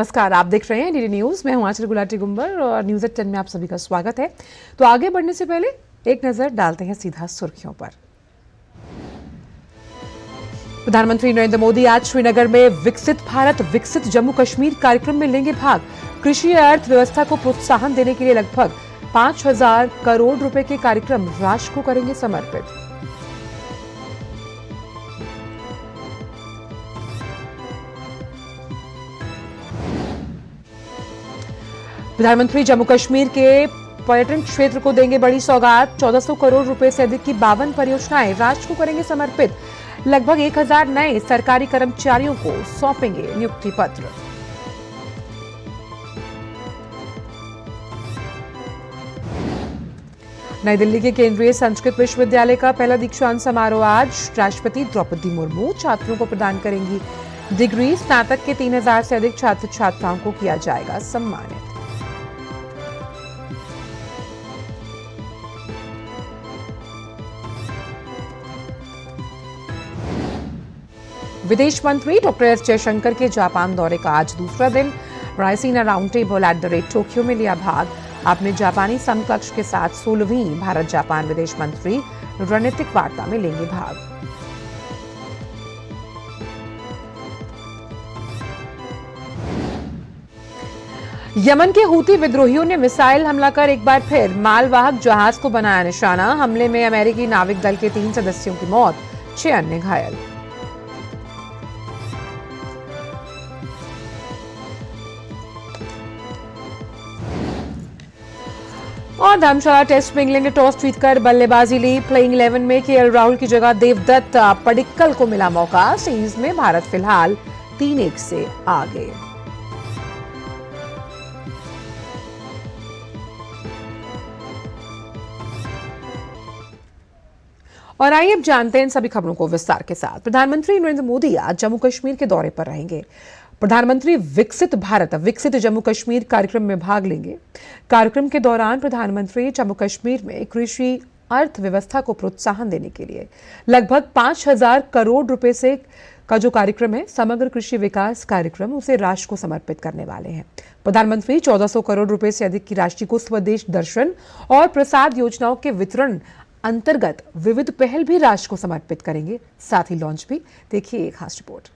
नमस्कार, आप देख रहे हैं डीडी न्यूज। मैं हूं आंचल गुलाटी गुंबर और न्यूज एट 10 में आप सभी का स्वागत है। तो आगे बढ़ने से पहले एक नजर डालते हैं सीधा सुर्खियों पर। प्रधानमंत्री नरेंद्र मोदी आज श्रीनगर में विकसित भारत विकसित जम्मू कश्मीर कार्यक्रम में लेंगे भाग। कृषि अर्थव्यवस्था को प्रोत्साहन देने के लिए लगभग 5,000 करोड़ रुपए के कार्यक्रम राष्ट्र को करेंगे समर्पित। प्रधानमंत्री जम्मू कश्मीर के पर्यटन क्षेत्र को देंगे बड़ी सौगात। 1400 करोड़ रुपए से अधिक की 52 परियोजनाएं राष्ट्र को करेंगे समर्पित। लगभग 1,000 नए सरकारी कर्मचारियों को सौंपेंगे नियुक्ति पत्र। नई दिल्ली के केंद्रीय संस्कृत विश्वविद्यालय का पहला दीक्षांत समारोह आज। राष्ट्रपति द्रौपदी मुर्मू छात्रों को प्रदान करेंगी डिग्री। स्नातक के 3,000 से अधिक छात्र छात्राओं को किया जाएगा सम्मानित। विदेश मंत्री डॉक्टर एस जयशंकर के जापान दौरे का आज दूसरा दिन। रायसीना राउंड टेबल @ टोक्यो में लिया भाग। अपने जापानी समकक्ष के साथ 16वीं भारत जापान विदेश मंत्री रणनीतिक वार्ता में लेंगे भाग। यमन के हूती विद्रोहियों ने मिसाइल हमला कर एक बार फिर मालवाहक जहाज को बनाया निशाना। हमले में अमेरिकी नाविक दल के 3 सदस्यों की मौत, 6 अन्य घायल। और धर्मशाला टेस्ट में इंग्लैंड ने टॉस जीतकर बल्लेबाजी ली। प्लेइंग 11 में केएल राहुल की जगह देवदत्त पडिक्कल को मिला मौका। सीरीज में भारत फिलहाल 3-1 से आगे। और आइए अब जानते हैं इन सभी खबरों को विस्तार के साथ। प्रधानमंत्री नरेंद्र मोदी आज जम्मू कश्मीर के दौरे पर रहेंगे। प्रधानमंत्री विकसित भारत विकसित जम्मू कश्मीर कार्यक्रम में भाग लेंगे। कार्यक्रम के दौरान प्रधानमंत्री जम्मू कश्मीर में कृषि अर्थव्यवस्था को प्रोत्साहन देने के लिए लगभग 5,000 करोड़ रुपए से का जो कार्यक्रम है समग्र कृषि विकास कार्यक्रम, उसे राष्ट्र को समर्पित करने वाले हैं। प्रधानमंत्री 1400 करोड़ रुपए से अधिक की राशि को स्वदेश दर्शन और प्रसाद योजनाओं के वितरण अंतर्गत विविध पहल भी राष्ट्र को समर्पित करेंगे, साथ ही लॉन्च भी। देखिए एक खास रिपोर्ट।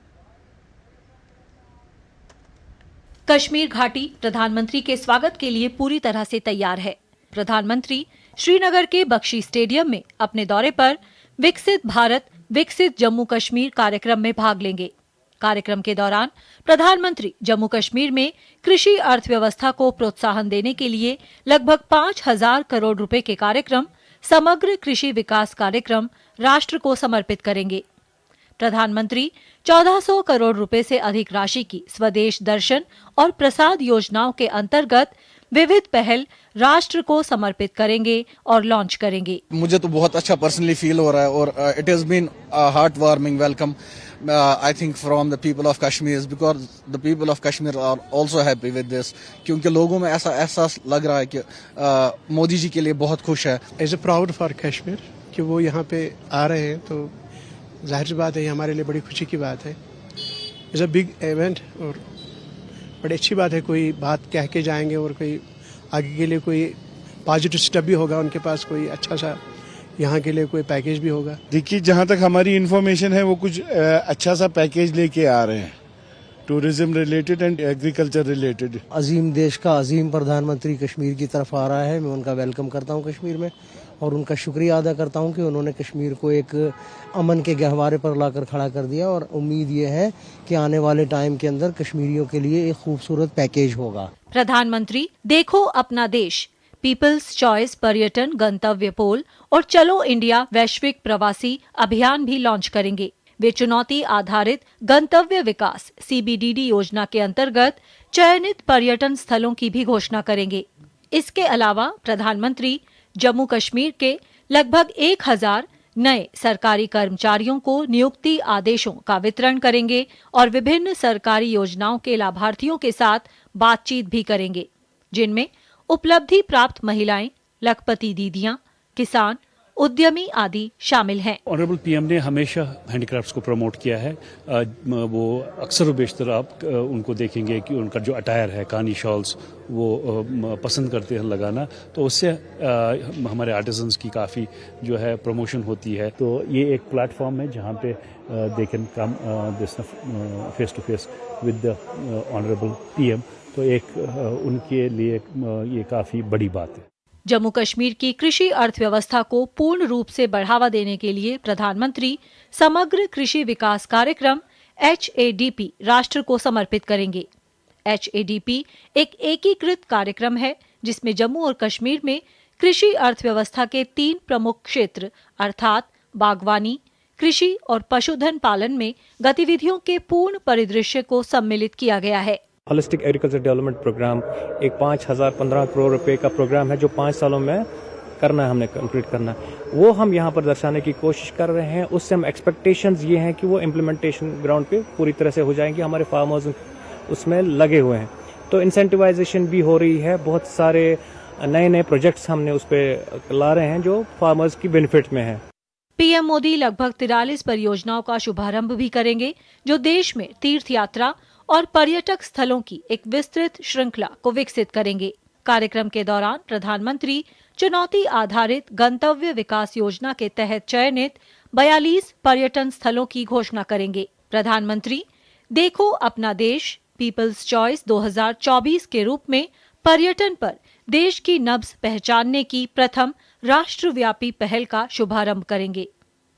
कश्मीर घाटी प्रधानमंत्री के स्वागत के लिए पूरी तरह से तैयार है। प्रधानमंत्री श्रीनगर के बख्शी स्टेडियम में अपने दौरे पर विकसित भारत विकसित जम्मू कश्मीर कार्यक्रम में भाग लेंगे। कार्यक्रम के दौरान प्रधानमंत्री जम्मू कश्मीर में कृषि अर्थव्यवस्था को प्रोत्साहन देने के लिए लगभग 5,000 करोड़ रुपए के कार्यक्रम समग्र कृषि विकास कार्यक्रम राष्ट्र को समर्पित करेंगे। प्रधानमंत्री 1400 करोड़ रुपए से अधिक राशि की स्वदेश दर्शन और प्रसाद योजनाओं के अंतर्गत विविध पहल राष्ट्र को समर्पित करेंगे और लॉन्च करेंगे। मुझे तो बहुत अच्छा पर्सनली फील हो रहा है और it has been heart warming welcome I think from the people of Kashmir, because the people of Kashmir are also happy with this, क्योंकि लोगों में ऐसा एहसास लग रहा है कि मोदी जी के लिए बहुत खुश है। As a proud for Kashmir कि वो यहाँ पे आ रहे हैं, तो जाहिर सी बात है ये हमारे लिए बड़ी खुशी की बात है। इट्स अ बिग इवेंट और बड़ी अच्छी बात है। कोई बात कह के जाएंगे और कोई आगे के लिए कोई पॉजिटिव स्टेप भी होगा, उनके पास कोई अच्छा सा यहाँ के लिए कोई पैकेज भी होगा। देखिए, जहाँ तक हमारी इन्फॉर्मेशन है वो कुछ अच्छा सा पैकेज लेके आ रहे हैं, tourism related and agriculture related. अजीम देश का अजीम प्रधानमंत्री कश्मीर की तरफ आ रहा है। मैं उनका वेलकम करता हूँ कश्मीर में और उनका शुक्रिया अदा करता हूं कि उन्होंने कश्मीर को एक अमन के गहवारे पर लाकर खड़ा कर दिया और उम्मीद ये है कि आने वाले टाइम के अंदर कश्मीरियों के लिए एक खूबसूरत पैकेज होगा। प्रधानमंत्री देखो अपना देश, पीपल्स चॉइस पर्यटन गंतव्य पोल और चलो इंडिया वैश्विक प्रवासी अभियान भी लॉन्च करेंगे। वे चुनौती आधारित गंतव्य विकास CBDD योजना के अंतर्गत चयनित पर्यटन स्थलों की भी घोषणा करेंगे। इसके अलावा प्रधानमंत्री जम्मू कश्मीर के लगभग 1,000 नए सरकारी कर्मचारियों को नियुक्ति आदेशों का वितरण करेंगे और विभिन्न सरकारी योजनाओं के लाभार्थियों के साथ बातचीत भी करेंगे, जिनमें उपलब्धि प्राप्त महिलाएं, लखपति दीदियां, किसान उद्यमी आदि शामिल हैं। ऑनरेबल पीएम ने हमेशा हैंडीक्राफ्ट्स को प्रमोट किया है। वो अक्सर बेशतर आप उनको देखेंगे कि उनका जो अटायर है, कानी शॉल्स, वो पसंद करते हैं लगाना, तो उससे हमारे आर्टिजन्स की काफ़ी जो है प्रमोशन होती है। तो ये एक प्लेटफॉर्म है जहाँ पे they can come this face to face with the honourable PM. तो एक उनके लिए ये काफ़ी बड़ी बात है। जम्मू कश्मीर की कृषि अर्थव्यवस्था को पूर्ण रूप से बढ़ावा देने के लिए प्रधानमंत्री समग्र कृषि विकास कार्यक्रम HADP राष्ट्र को समर्पित करेंगे। HADP एक एकीकृत कार्यक्रम है जिसमें जम्मू और कश्मीर में कृषि अर्थव्यवस्था के 3 प्रमुख क्षेत्र अर्थात बागवानी, कृषि और पशुधन पालन में गतिविधियों के पूर्ण परिदृश्य को सम्मिलित किया गया है। होलिस्टिक एग्रीकल्चर डेवलपमेंट प्रोग्राम एक 5,015 करोड़ रुपए का प्रोग्राम है जो 5 सालों में करना है, हमने कंप्लीट करना है। वो हम यहाँ पर दर्शाने की कोशिश कर रहे हैं। उससे हम एक्सपेक्टेशंस ये हैं कि वो इम्प्लीमेंटेशन ग्राउंड पे पूरी तरह से हो जाएंगे। हमारे फार्मर्स उसमें लगे हुए हैं, तो इंसेंटिवाइजेशन भी हो रही है। बहुत सारे नए नए प्रोजेक्ट्स हमने उस पर ला रहे हैं जो फार्मर्स की बेनिफिट में है। पीएम मोदी लगभग 43 परियोजनाओं का शुभारंभ भी करेंगे जो देश में तीर्थ यात्रा और पर्यटक स्थलों की एक विस्तृत श्रृंखला को विकसित करेंगे। कार्यक्रम के दौरान प्रधानमंत्री चुनौती आधारित गंतव्य विकास योजना के तहत चयनित 42 पर्यटन स्थलों की घोषणा करेंगे। प्रधानमंत्री देखो अपना देश पीपल्स चॉइस 2024 के रूप में पर्यटन पर देश की नब्ज पहचानने की प्रथम राष्ट्रव्यापी पहल का शुभारंभ करेंगे।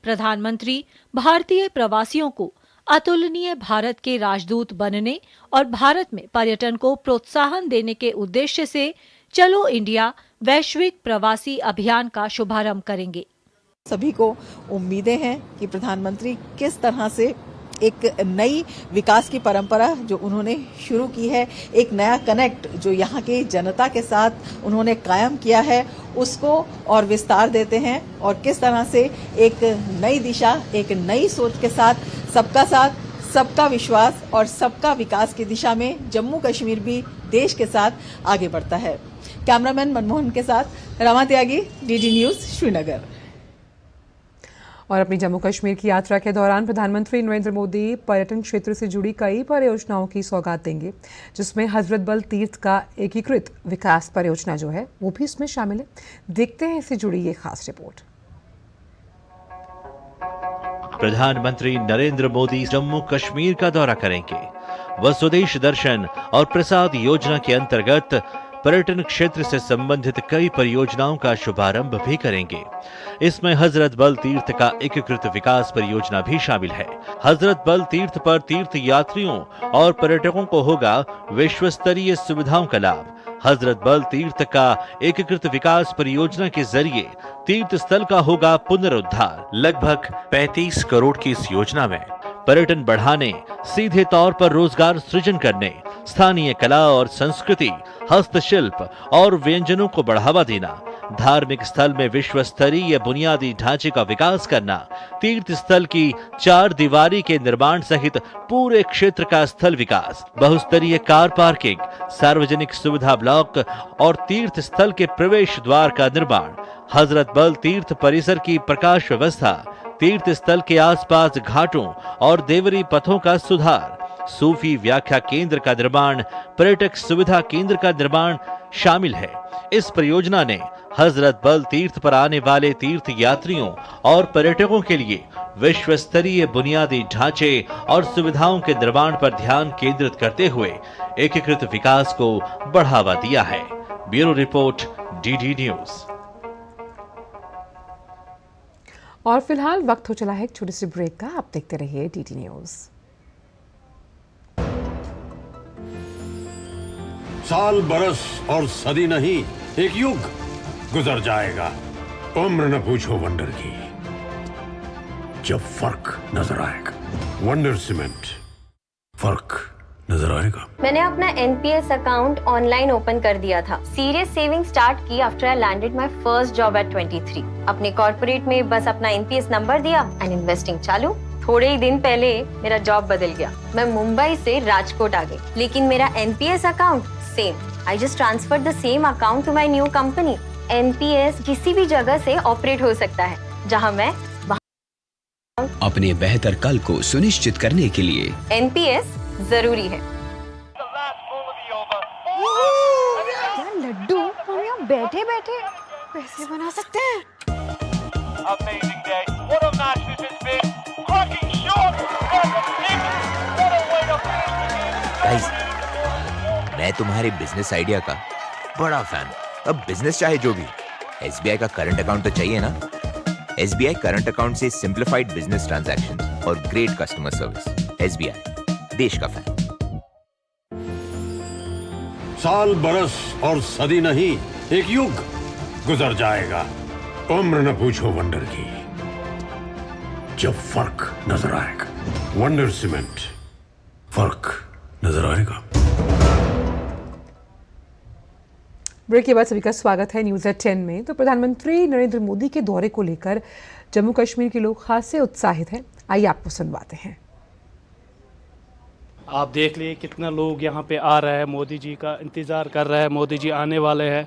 प्रधानमंत्री भारतीय प्रवासियों को अतुलनीय भारत के राजदूत बनने और भारत में पर्यटन को प्रोत्साहन देने के उद्देश्य से चलो इंडिया वैश्विक प्रवासी अभियान का शुभारंभ करेंगे। सभी को उम्मीदें हैं कि प्रधानमंत्री किस तरह से एक नई विकास की परंपरा जो उन्होंने शुरू की है, एक नया कनेक्ट जो यहाँ की जनता के साथ उन्होंने कायम किया है, उसको और विस्तार देते हैं और किस तरह से एक नई दिशा, एक नई सोच के साथ सबका विश्वास और सबका विकास की दिशा में जम्मू कश्मीर भी देश के साथ आगे बढ़ता है। कैमरामैन मनमोहन के साथ रमा त्यागी, DD न्यूज, श्रीनगर। और अपनी जम्मू कश्मीर की यात्रा के दौरान प्रधानमंत्री नरेंद्र मोदी पर्यटन क्षेत्र से जुड़ी कई परियोजनाओं की सौगात देंगे, जिसमें हजरत बल तीर्थ का एकीकृत विकास परियोजना जो है वो भी इसमें शामिल है। देखते हैं इससे जुड़ी ये खास रिपोर्ट। प्रधानमंत्री नरेंद्र मोदी जम्मू कश्मीर का दौरा करेंगे। वह स्वदेश दर्शन और प्रसाद योजना के अंतर्गत पर्यटन क्षेत्र से संबंधित कई परियोजनाओं का शुभारंभ भी करेंगे। इसमें हजरत बल तीर्थ का एकीकृत विकास परियोजना भी शामिल है। हजरत बल तीर्थ पर तीर्थ यात्रियों और पर्यटकों को होगा विश्व स्तरीय सुविधाओं का लाभ। हजरत बल तीर्थ का एकीकृत विकास परियोजना के जरिए तीर्थ स्थल का होगा पुनरुद्धार। लगभग 35 करोड़ की इस योजना में पर्यटन बढ़ाने, सीधे तौर पर रोजगार सृजन करने, स्थानीय कला और संस्कृति, हस्तशिल्प और व्यंजनों को बढ़ावा देना, धार्मिक स्थल में विश्व स्तरीय बुनियादी ढांचे का विकास करना, तीर्थ स्थल की 4 दीवारी के निर्माण सहित पूरे क्षेत्र का स्थल विकास, बहुस्तरीय कार पार्किंग, सार्वजनिक सुविधा ब्लॉक और तीर्थ स्थल के प्रवेश द्वार का निर्माण, हजरत बल तीर्थ परिसर की प्रकाश व्यवस्था, तीर्थ स्थल के आसपास घाटों और देवरी पथों का सुधार, सूफी व्याख्या केंद्र का निर्माण, पर्यटक सुविधा केंद्र का निर्माण शामिल है। इस परियोजना ने हजरत बल तीर्थ पर आने वाले तीर्थ यात्रियों और पर्यटकों के लिए विश्व स्तरीय बुनियादी ढांचे और सुविधाओं के निर्माण पर ध्यान केंद्रित करते हुए एकीकृत विकास को बढ़ावा दिया है। Bureau report, DD news. और फिलहाल वक्त हो चला है एक छोटी सी ब्रेक का। आप देखते रहिए DD न्यूज। साल, बरस और सदी नहीं, एक युग गुजर जाएगा। उम्र न पूछो वंडर की, जब फर्क नजर आएगा। वंडर सीमेंट, फर्क नजर आएगा। मैंने अपना NPS अकाउंट ऑनलाइन ओपन कर दिया था। सीरियस सेविंग स्टार्ट की after I landed my first job eight 23। अपने कॉर्पोरेट में बस अपना NPS नंबर दिया एंड इन्वेस्टिंग चालू। थोड़े ही दिन पहले मेरा जॉब बदल गया। मैं मुंबई से राजकोट आ गई, लेकिन मेरा NPS account same. I just transferred the same account to my new company. NPS किसी भी जगह से ऑपरेट हो सकता है जहां मैं अपने बेहतर कल को सुनिश्चित करने के लिए NPS जरूरी है। यार लड्डू हम यहाँ बैठे बैठे पैसे बना सकते हैं। गाइस, मैं तुम्हारे बिजनेस आइडिया का बड़ा फैन हूं। अब बिजनेस चाहे जो भी, SBI का करंट अकाउंट तो चाहिए ना। SBI करंट अकाउंट से सिंप्लीफाइड बिजनेस ट्रांजैक्शंस और ग्रेट कस्टमर सर्विस। SBI, देश का फैन। साल बरस और सदी नहीं, एक युग गुजर जाएगा। उम्र न पूछो वंडर की, जब फर्क नजर आएगा। वंडर सीमेंट, फर्क नजर आएगा। ब्रेक के बाद सभी का स्वागत है न्यूज़ एट 10 में। तो प्रधानमंत्री नरेंद्र मोदी के दौरे को लेकर जम्मू कश्मीर के लोग खासे उत्साहित हैं। आइए आपको सुनवाते हैं। आप देख लिए कितना लोग यहाँ पे आ रहे हैं, मोदी जी का इंतज़ार कर रहे हैं, मोदी जी आने वाले हैं।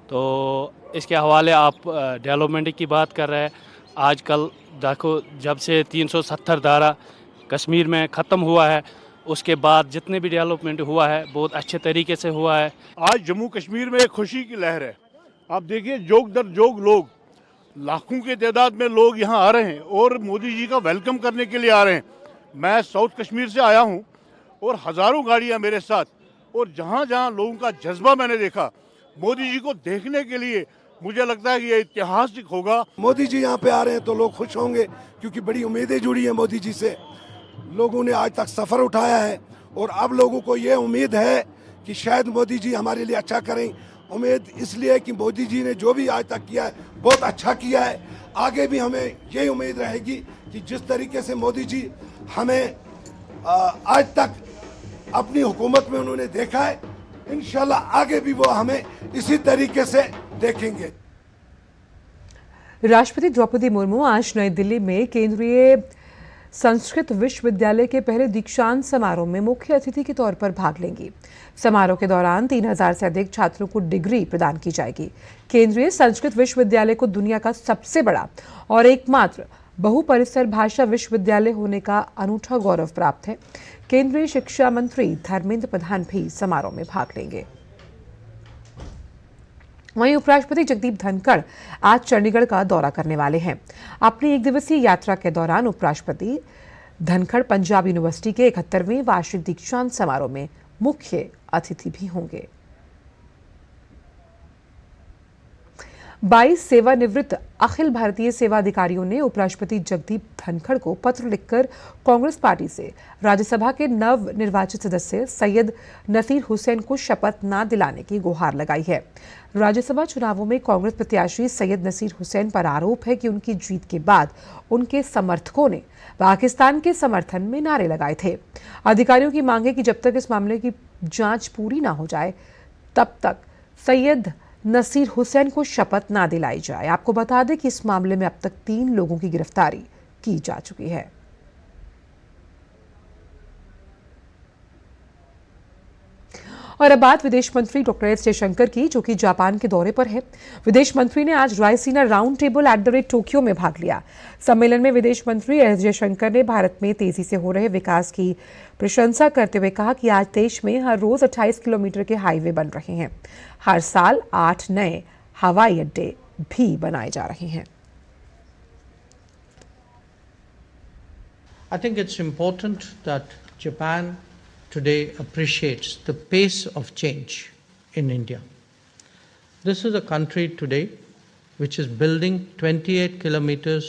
तो इसके हवाले आप डेवलपमेंट की बात कर रहे हैं। आजकल देखो, जब से 370 धारा कश्मीर में ख़त्म हुआ है, उसके बाद जितने भी डेवलपमेंट हुआ है बहुत अच्छे तरीके से हुआ है। आज जम्मू कश्मीर में एक खुशी की लहर है। आप देखिए, जोग दर जोग लोग, लाखों के तादाद में लोग यहाँ आ रहे हैं और मोदी जी का वेलकम करने के लिए आ रहे हैं। मैं साउथ कश्मीर से आया हूँ और हज़ारों गाड़ियाँ मेरे साथ, और जहाँ जहाँ लोगों का जज्बा मैंने देखा मोदी जी को देखने के लिए, मुझे लगता है कि ये ऐतिहासिक होगा। मोदी जी यहाँ पे आ रहे हैं तो लोग खुश होंगे, क्योंकि बड़ी उम्मीदें जुड़ी हैं मोदी जी से। लोगों ने आज तक सफ़र उठाया है और अब लोगों को ये उम्मीद है कि शायद मोदी जी हमारे लिए अच्छा करें। उम्मीद इसलिए कि मोदी जी ने जो भी आज तक किया है बहुत अच्छा किया है। आगे भी हमें ये उम्मीद रहेगी कि जिस तरीके से मोदी जी हमें आज तक अपनी हुकूमत में उन्होंने देखा है, इंशाल्लाह आगे भी वो हमें इसी तरीके से देखेंगे। राष्ट्रपति द्रौपदी मुर्मू आज नई दिल्ली में केंद्रीय संस्कृत विश्वविद्यालय के पहले दीक्षांत समारोह में मुख्य अतिथि के तौर पर भाग लेंगी। समारोह के दौरान 3000 से अधिक छात्रों को डिग्री प्रदान की जाएगी। केंद्रीय संस्कृत विश्वविद्यालय को दुनिया का सबसे बड़ा और एकमात्र बहुपरिसर भाषा विश्वविद्यालय होने का अनूठा गौरव प्राप्त है। केंद्रीय शिक्षा मंत्री धर्मेंद्र प्रधान भी समारोह में भाग लेंगे। वहीं उपराष्ट्रपति जगदीप धनखड़ आज चंडीगढ़ का दौरा करने वाले हैं। अपनी एक दिवसीय यात्रा के दौरान उपराष्ट्रपति धनखड़ पंजाब यूनिवर्सिटी के 71वें वार्षिक दीक्षांत समारोह में मुख्य अतिथि भी होंगे। 22 सेवानिवृत्त अखिल भारतीय सेवा अधिकारियों ने उपराष्ट्रपति जगदीप धनखड़ को पत्र लिखकर कांग्रेस पार्टी से राज्यसभा के नव निर्वाचित सदस्य सैयद नसीर हुसैन को शपथ न दिलाने की गुहार लगाई है। राज्यसभा चुनावों में कांग्रेस प्रत्याशी सैयद नसीर हुसैन पर आरोप है कि उनकी जीत के बाद उनके समर्थकों ने पाकिस्तान के समर्थन में नारे लगाए थे। अधिकारियों की मांग है कि जब तक इस मामले की जांच पूरी ना हो जाए तब तक सैयद नसीर हुसैन को शपथ ना दिलाई जाए। आपको बता दें कि इस मामले में अब तक 3 लोगों की गिरफ्तारी की जा चुकी है। और अब बात विदेश मंत्री डॉक्टर एस जयशंकर की, जो कि जापान के दौरे पर है। विदेश मंत्री ने आज रायसीना राउंड टेबल @ टोक्यो में भाग लिया। सम्मेलन में विदेश मंत्री एस जयशंकर ने भारत में तेजी से हो रहे विकास की प्रशंसा करते हुए कहा कि आज देश में हर रोज 28 किलोमीटर के हाईवे बन रहे हैं। हर साल 8 नए हवाई अड्डे भी बनाए जा रहे हैं। I think it's important that Japan today appreciates the pace of change in India. This is a country today which is building 28 kilometers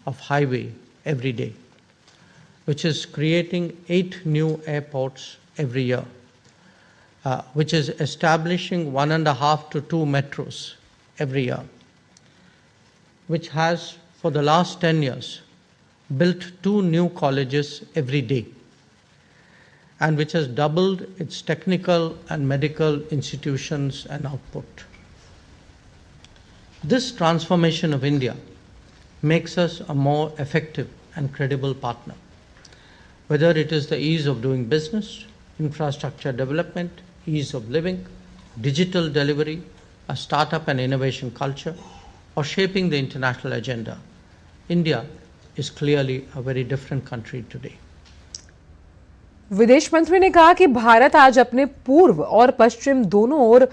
of highway every day, which is creating 8 new airports every year, which is establishing 1.5 to 2 metros every year, which has for the last 10 years built 2 new colleges every day, and which has doubled its technical and medical institutions and output. This transformation of India makes us a more effective and credible partner, whether it is the ease of doing business, infrastructure development, ease of living, digital delivery, a startup and innovation culture, or shaping the international agenda, India is clearly a very different country today. विदेश मंत्री ने कहा कि भारत आज अपने पूर्व और पश्चिम दोनों ओर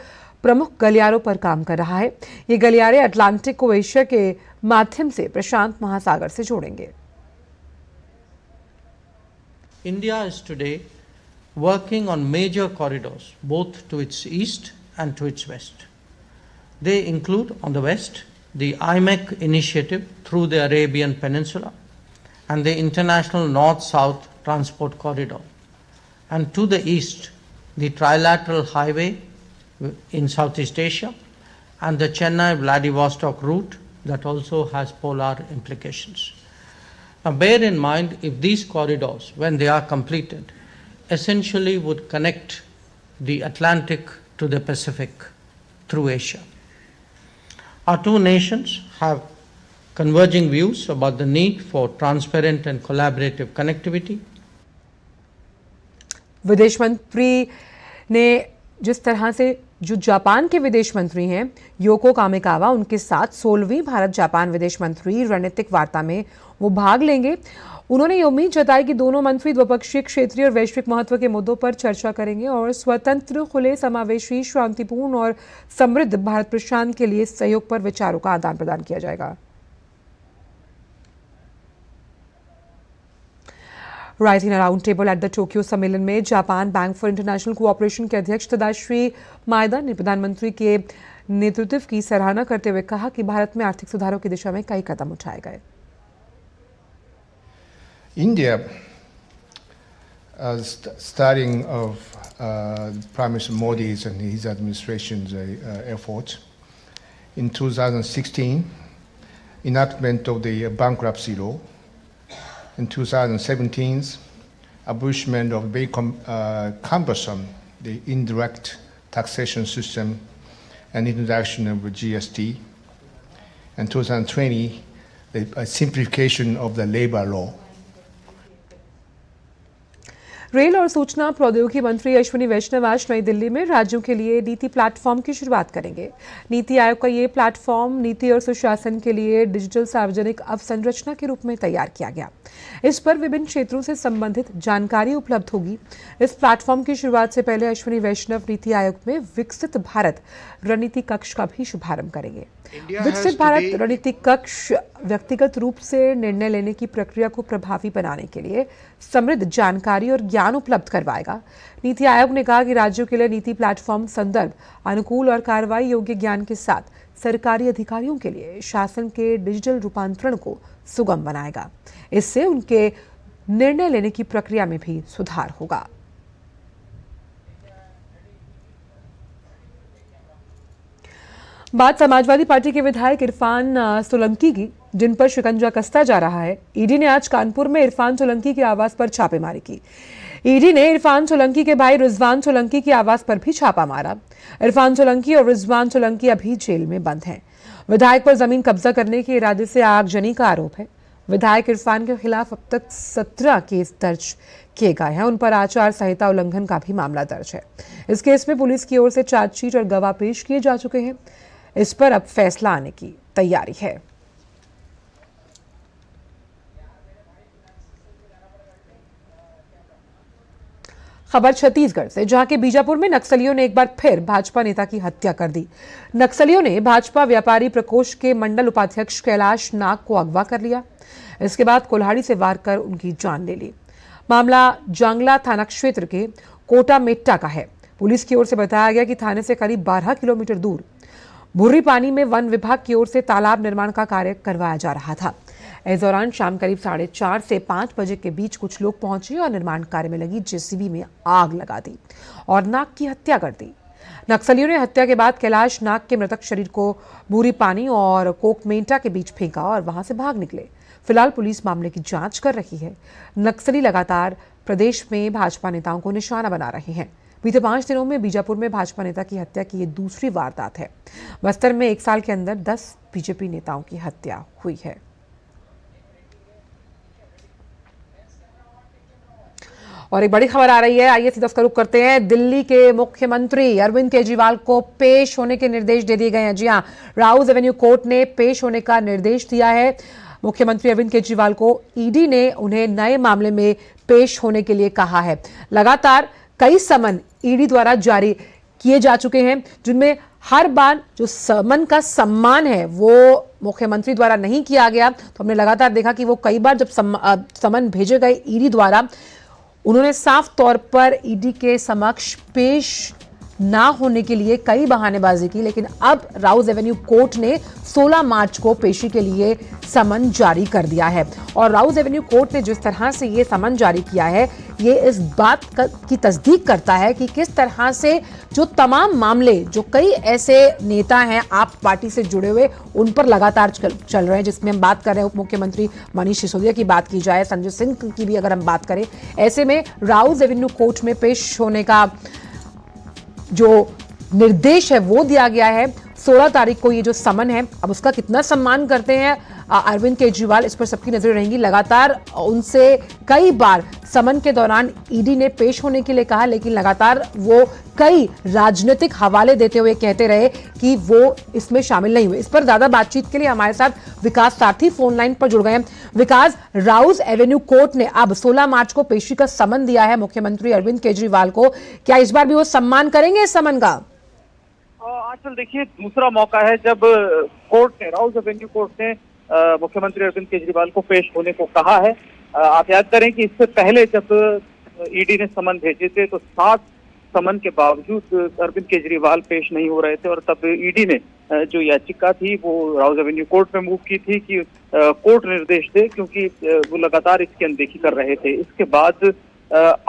प्रमुख गलियारों पर काम कर रहा है। ये गलियारे अटलांटिक को एशिया के माध्यम से प्रशांत महासागर से जोड़ेंगे। India is today working on major corridors, both to its east and to its west. They include, on the west, the IMEC initiative through the Arabian Peninsula and the International North-South Transport Corridor. And to the east, the Trilateral Highway in Southeast Asia and the Chennai-Vladivostok route that also has polar implications. Now bear in mind, if these corridors, when they are completed, essentially would connect the Atlantic to the Pacific through Asia. Our two nations have converging views about the need for transparent and collaborative connectivity. विदेश मंत्री ने जिस तरह से जो Japan के विदेश मंत्री हैं योको कामिकावा, उनके साथ 16वीं भारत जापान विदेश मंत्री रणनीतिक वार्ता में वो भाग लेंगे। उन्होंने ये उम्मीद जताई कि दोनों मंत्री द्विपक्षीय, क्षेत्रीय और वैश्विक महत्व के मुद्दों पर चर्चा करेंगे और स्वतंत्र, खुले, समावेशी, शांतिपूर्ण और समृद्ध भारत प्रशांत के लिए सहयोग पर विचारों का आदान प्रदान किया जाएगा। Writing round table at the Tokyo सम्मेलन में Japan bank for international cooperation के अध्यक्ष तदाश्री माएदा ने प्रधानमंत्री के नेतृत्व की सराहना करते हुए कहा कि भारत में आर्थिक सुधारों की दिशा में कई कदम उठाए गए। India, starting of Prime Minister Modi's and his administration's efforts, in 2016, enactment of the bankruptcy law, in 2017, abolishment of very cumbersome the indirect taxation system and introduction of GST, and 2020, the simplification of the labor law. Rail और सूचना प्रौद्योगिकी मंत्री अश्विनी वैष्णव आज नई दिल्ली में राज्यों के लिए नीति प्लेटफॉर्म की शुरुआत करेंगे। नीति आयोग का ये प्लेटफॉर्म नीति और सुशासन के लिए डिजिटल सार्वजनिक अवसंरचना के रूप में तैयार किया गया। इस पर विभिन्न क्षेत्रों से संबंधित जानकारी उपलब्ध होगी। इस प्लेटफॉर्म की शुरुआत से पहले अश्विनी वैष्णव नीति आयोग में विकसित भारत रणनीति कक्ष का भी शुभारंभ करेंगे। विकसित भारत रणनीति कक्ष व्यक्तिगत रूप से निर्णय लेने की प्रक्रिया को प्रभावी बनाने के लिए समृद्ध जानकारी और ज्ञान उपलब्ध करवाएगा। नीति आयोग ने कहा कि राज्यों के लिए नीति प्लेटफॉर्म संदर्भ, अनुकूल और कार्रवाई योग्य ज्ञान के साथ सरकारी अधिकारियों के लिए शासन के डिजिटल रूपांतरण को सुगम बनाएगा। इससे उनके निर्णय लेने की प्रक्रिया में भी सुधार होगा। बात समाजवादी पार्टी के विधायक इरफान सोलंकी की, जिन पर शिकंजा कसता जा रहा है। ईडी ने आज कानपुर में इरफान सोलंकी के आवास पर छापेमारी की। ईडी ने इरफान सोलंकी के भाई रिजवान सोलंकी के आवास पर भी छापा मारा। इरफान सोलंकी और रिजवान सोलंकी अभी जेल में बंद हैं। विधायक पर जमीन कब्जा करने के इरादे से आगजनी का आरोप है। विधायक इरफान के खिलाफ अब तक 17 केस दर्ज किए गए हैं। उन पर आचार संहिता उल्लंघन का भी मामला दर्ज है। इस केस में पुलिस की ओर से चार्जशीट और गवाह पेश किए जा चुके हैं। इस पर अब फैसला आने की तैयारी है। खबर छत्तीसगढ़ से, जहां के बीजापुर में नक्सलियों ने एक बार फिर भाजपा नेता की हत्या कर दी। नक्सलियों ने भाजपा व्यापारी प्रकोष्ठ के मंडल उपाध्यक्ष कैलाश नाग को अगवा कर लिया। इसके बाद कुल्हाड़ी से वार कर उनकी जान ले ली। मामला जांगला थाना क्षेत्र के कोटा मेट्टा का है। पुलिस की ओर से बताया गया कि थाने से करीब 12 किलोमीटर दूर भुर्री पानी में वन विभाग की ओर से तालाब निर्माण का कार्य करवाया जा रहा था। इस दौरान शाम करीब 4:30 से 5 बजे के बीच कुछ लोग पहुंचे और निर्माण कार्य में लगी जेसीबी में आग लगा दी और नाग की हत्या कर दी। नक्सलियों ने हत्या के बाद कैलाश नाग के मृतक शरीर को भूरी पानी और कोकमेंटा के बीच फेंका और वहां से भाग निकले। फिलहाल पुलिस मामले की जांच कर रही है। नक्सली लगातार प्रदेश में भाजपा नेताओं को निशाना बना रहे हैं। बीते 5 दिनों में बीजापुर में भाजपा नेता की हत्या की ये दूसरी वारदात है। बस्तर में 1 साल के अंदर 10 बीजेपी नेताओं की हत्या हुई है। और एक बड़ी खबर आ रही है, आइए सीधा उसका रुख करते हैं। दिल्ली के मुख्यमंत्री अरविंद केजरीवाल को पेश होने के निर्देश दे दिए गए हैं। जी हां, राउज एवेन्यू कोर्ट ने पेश होने का निर्देश दिया है। मुख्यमंत्री अरविंद केजरीवाल को ईडी ने उन्हें नए मामले में पेश होने के लिए कहा है। लगातार कई समन ईडी द्वारा जारी किए जा चुके हैं, जिनमें हर बार जो समन का सम्मान है वो मुख्यमंत्री द्वारा नहीं किया गया। तो हमने लगातार देखा कि वो कई बार जब समन भेजे गए ईडी द्वारा, उन्होंने साफ तौर पर ईडी के समक्ष पेश ना होने के लिए कई बहानेबाजी की। लेकिन अब राउज एवेन्यू कोर्ट ने 16 मार्च को पेशी के लिए समन जारी कर दिया है। और राउज एवेन्यू कोर्ट ने जिस तरह से ये समन जारी किया है, ये इस बात की तस्दीक करता है कि किस तरह से जो तमाम मामले, जो कई ऐसे नेता हैं आप पार्टी से जुड़े हुए, उन पर लगातार चल रहे हैं, जिसमें हम बात कर रहे हैं उप मुख्यमंत्री मनीष सिसोदिया की बात की जाए, संजय सिंह की भी अगर हम बात करें, ऐसे में राउज एवेन्यू कोर्ट में पेश होने का जो निर्देश है वो दिया गया है। 16 तारीख को ये जो समन है, अब उसका कितना सम्मान करते हैं अरविंद केजरीवाल, इस पर सबकी नजर रहेंगी। लगातार उनसे कई बार समन के दौरान ईडी ने पेश होने के लिए कहा, लेकिन लगातार वो कई राजनीतिक हवाले देते हुए कहते रहे कि वो इसमें शामिल नहीं हुए। इस पर ज्यादा बातचीत के लिए हमारे साथ विकास सारथी फोन लाइन पर जुड़ गए हैं। विकास, राउज एवेन्यू कोर्ट ने अब 16 मार्च को पेशी का समन दिया है मुख्यमंत्री अरविंद केजरीवाल को, क्या इस बार भी वो सम्मान करेंगे इस समन का? आजकल देखिए, दूसरा मौका है जब कोर्ट ने, राउज एवेन्यू कोर्ट ने मुख्यमंत्री अरविंद केजरीवाल को पेश होने को कहा है। आप याद करें कि इससे पहले जब ईडी ने समन भेजे थे तो 7 समन के बावजूद अरविंद केजरीवाल पेश नहीं हो रहे थे, और तब ईडी ने जो याचिका थी वो राउज एवेन्यू कोर्ट में मूव की थी कि कोर्ट निर्देश दे, क्योंकि वो लगातार इसकी अनदेखी कर रहे थे। इसके बाद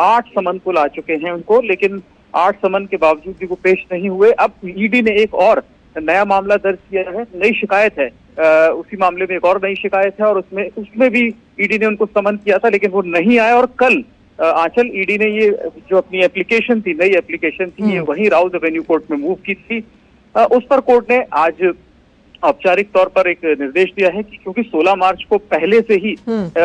8 समन कुल आ चुके हैं उनको, लेकिन 8 समन के बावजूद भी वो पेश नहीं हुए। अब ईडी ने एक और नया मामला दर्ज किया है, नई शिकायत है, उसी मामले में एक और नई शिकायत है, और उसमें भी ईडी ने उनको समन किया था, लेकिन वो नहीं आए। और कल आंचल ईडी ने ये जो अपनी एप्लीकेशन थी, नई एप्लीकेशन थी, ये वही राउज एवेन्यू कोर्ट में मूव की थी। उस पर कोर्ट ने आज औपचारिक तौर पर एक निर्देश दिया है कि क्योंकि 16 मार्च को पहले से ही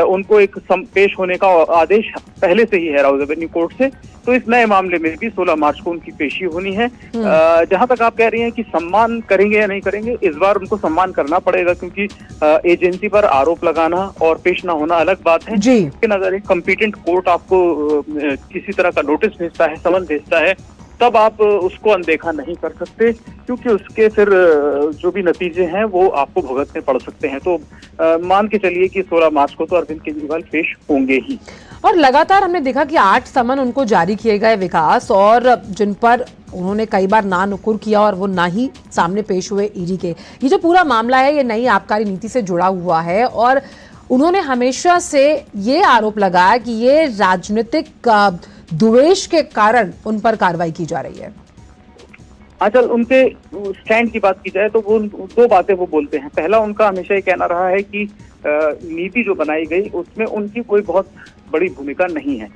उनको एक पेश होने का आदेश पहले से ही है राउज एवेन्यू कोर्ट से, तो इस नए मामले में भी 16 मार्च को उनकी पेशी होनी है। जहां तक आप कह रही हैं कि सम्मान करेंगे या नहीं करेंगे, इस बार उनको सम्मान करना पड़ेगा, क्योंकि एजेंसी पर आरोप लगाना और पेश ना होना अलग बात है। लेकिन अगर एक कॉम्पिटेंट कोर्ट आपको किसी तरह का नोटिस भेजता है, समन भेजता है, तब आप उसको अनदेखा नहीं कर सकते, क्योंकि उसके फिर जो भी नतीजे हैं वो आपको भुगतने पड़ सकते हैं। तो मान के चलिए कि 16 मार्च को तो अरविंद केजरीवाल पेश होंगे ही। और लगातार हमने देखा कि 8 समन उनको जारी किए गए विकास, और जिन पर उन्होंने कई बार ना नुकुर किया और वो ना ही सामने पेश हुए ईडी के। ये जो पूरा मामला है ये नई आबकारी नीति से जुड़ा हुआ है, और उन्होंने हमेशा से ये आरोप लगाया कि ये राजनीतिक द्वेष के कारण उन पर कार्रवाई की जा रही है। आजकल उनके स्टैंड की बात की जाए तो वो 2 बातें वो बोलते हैं। पहला, उनका हमेशा ये कहना रहा है कि नीति जो बनाई गई उसमें उनकी कोई बहुत बड़ी भूमिका नहीं है।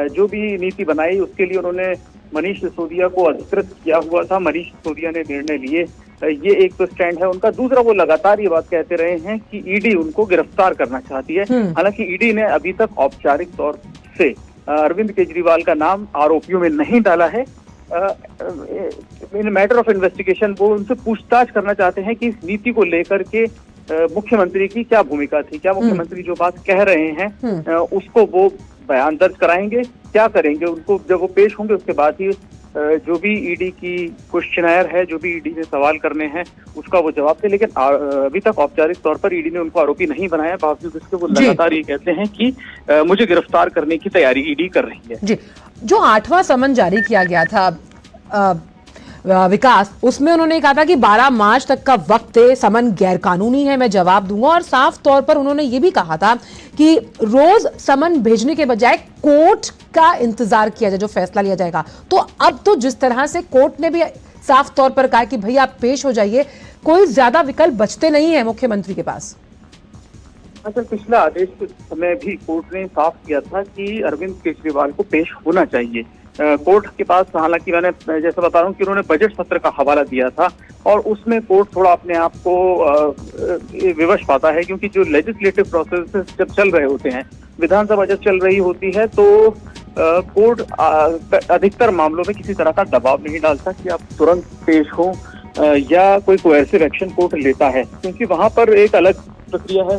जो भी नीति बनाई उसके लिए उन्होंने मनीष सिसोदिया को अधिकृत किया हुआ था, मनीष सिसोदिया ने निर्णय लिए, ये एक तो स्टैंड है उनका। दूसरा, वो लगातार ये बात कहते रहे हैं कि ईडी उनको गिरफ्तार करना चाहती है। हालांकि ईडी ने अभी तक औपचारिक तौर से अरविंद केजरीवाल का नाम आरोपियों में नहीं डाला है। इन मैटर ऑफ इन्वेस्टिगेशन वो उनसे पूछताछ करना चाहते हैं कि इस नीति को लेकर के मुख्यमंत्री की क्या भूमिका थी, क्या मुख्यमंत्री जो बात कह रहे हैं उसको वो बयान दर्ज कराएंगे, क्या करेंगे। उनको जब वो पेश होंगे उसके बाद ही जो भी ईडी की क्वेश्चनर है, जो भी ईडी ने सवाल करने हैं उसका वो जवाब दे। लेकिन अभी तक औपचारिक तौर पर ईडी ने उनको आरोपी नहीं बनाया, बावजूद इसके वो लगातार ये कहते हैं कि मुझे गिरफ्तार करने की तैयारी ईडी कर रही है। जी, जो 8वां समन जारी किया गया था विकास, उसमें उन्होंने कहा था कि 12 मार्च तक का वक्त है, समन गैर कानूनी है, मैं जवाब दूंगा। और साफ तौर पर उन्होंने ये भी कहा था कि रोज समन भेजने के बजाय कोर्ट का इंतजार किया जाए, जो फैसला लिया जाएगा। तो अब तो जिस तरह से कोर्ट ने भी साफ तौर पर कहा कि भैया आप पेश हो जाइए, कोई ज्यादा विकल्प बचते नहीं है मुख्यमंत्री के पास। अच्छा, पिछला आदेश के समय भी कोर्ट ने साफ किया था कि अरविंद केजरीवाल को पेश होना चाहिए। कोर्ट के पास, हालांकि मैंने जैसा बता रहा हूँ कि उन्होंने बजट सत्र का हवाला दिया था, और उसमें कोर्ट थोड़ा अपने आप को विवश पाता है, क्योंकि जो लेजिस्लेटिव प्रोसेस जब चल रहे होते हैं, विधानसभा जब चल रही होती है, तो कोर्ट अधिकतर मामलों में किसी तरह का दबाव नहीं डालता कि आप तुरंत पेश हो या कोई कोएर्सिव एक्शन कोर्ट लेता है, क्योंकि वहां पर एक अलग प्रक्रिया है।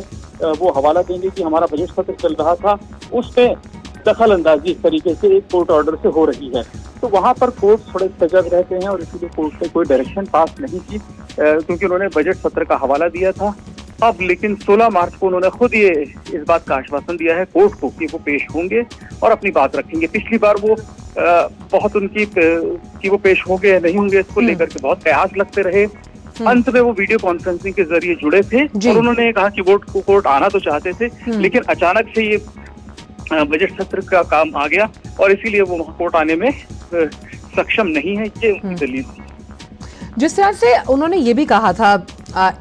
वो हवाला देंगे कि हमारा बजट सत्र चल रहा था, उसमें दखल अंदाजी इस तरीके से एक कोर्ट ऑर्डर से हो रही है, तो वहां पर कोर्ट थोड़े सजग रहते हैं और इसीलिए कोर्ट ने कोई डायरेक्शन पास नहीं की, क्योंकि उन्होंने बजट सत्र का हवाला दिया था। अब लेकिन 16 मार्च को उन्होंने खुद ये इस बात का आश्वासन दिया है कोर्ट को कि वो पेश होंगे और अपनी बात रखेंगे। पिछली बार वो बहुत उनकी कि वो पेश होंगे या नहीं होंगे इसको लेकर के बहुत कयास लगते रहे। अंत में वो वीडियो कॉन्फ्रेंसिंग के जरिए जुड़े थे और उन्होंने कहा कि कोर्ट आना तो चाहते थे, लेकिन अचानक से ये बजट सत्र का काम आ गया और इसीलिए वो कोर्ट आने में सक्षम नहीं है, ये उनकी दलील थी। जिस तरह से उन्होंने ये भी कहा था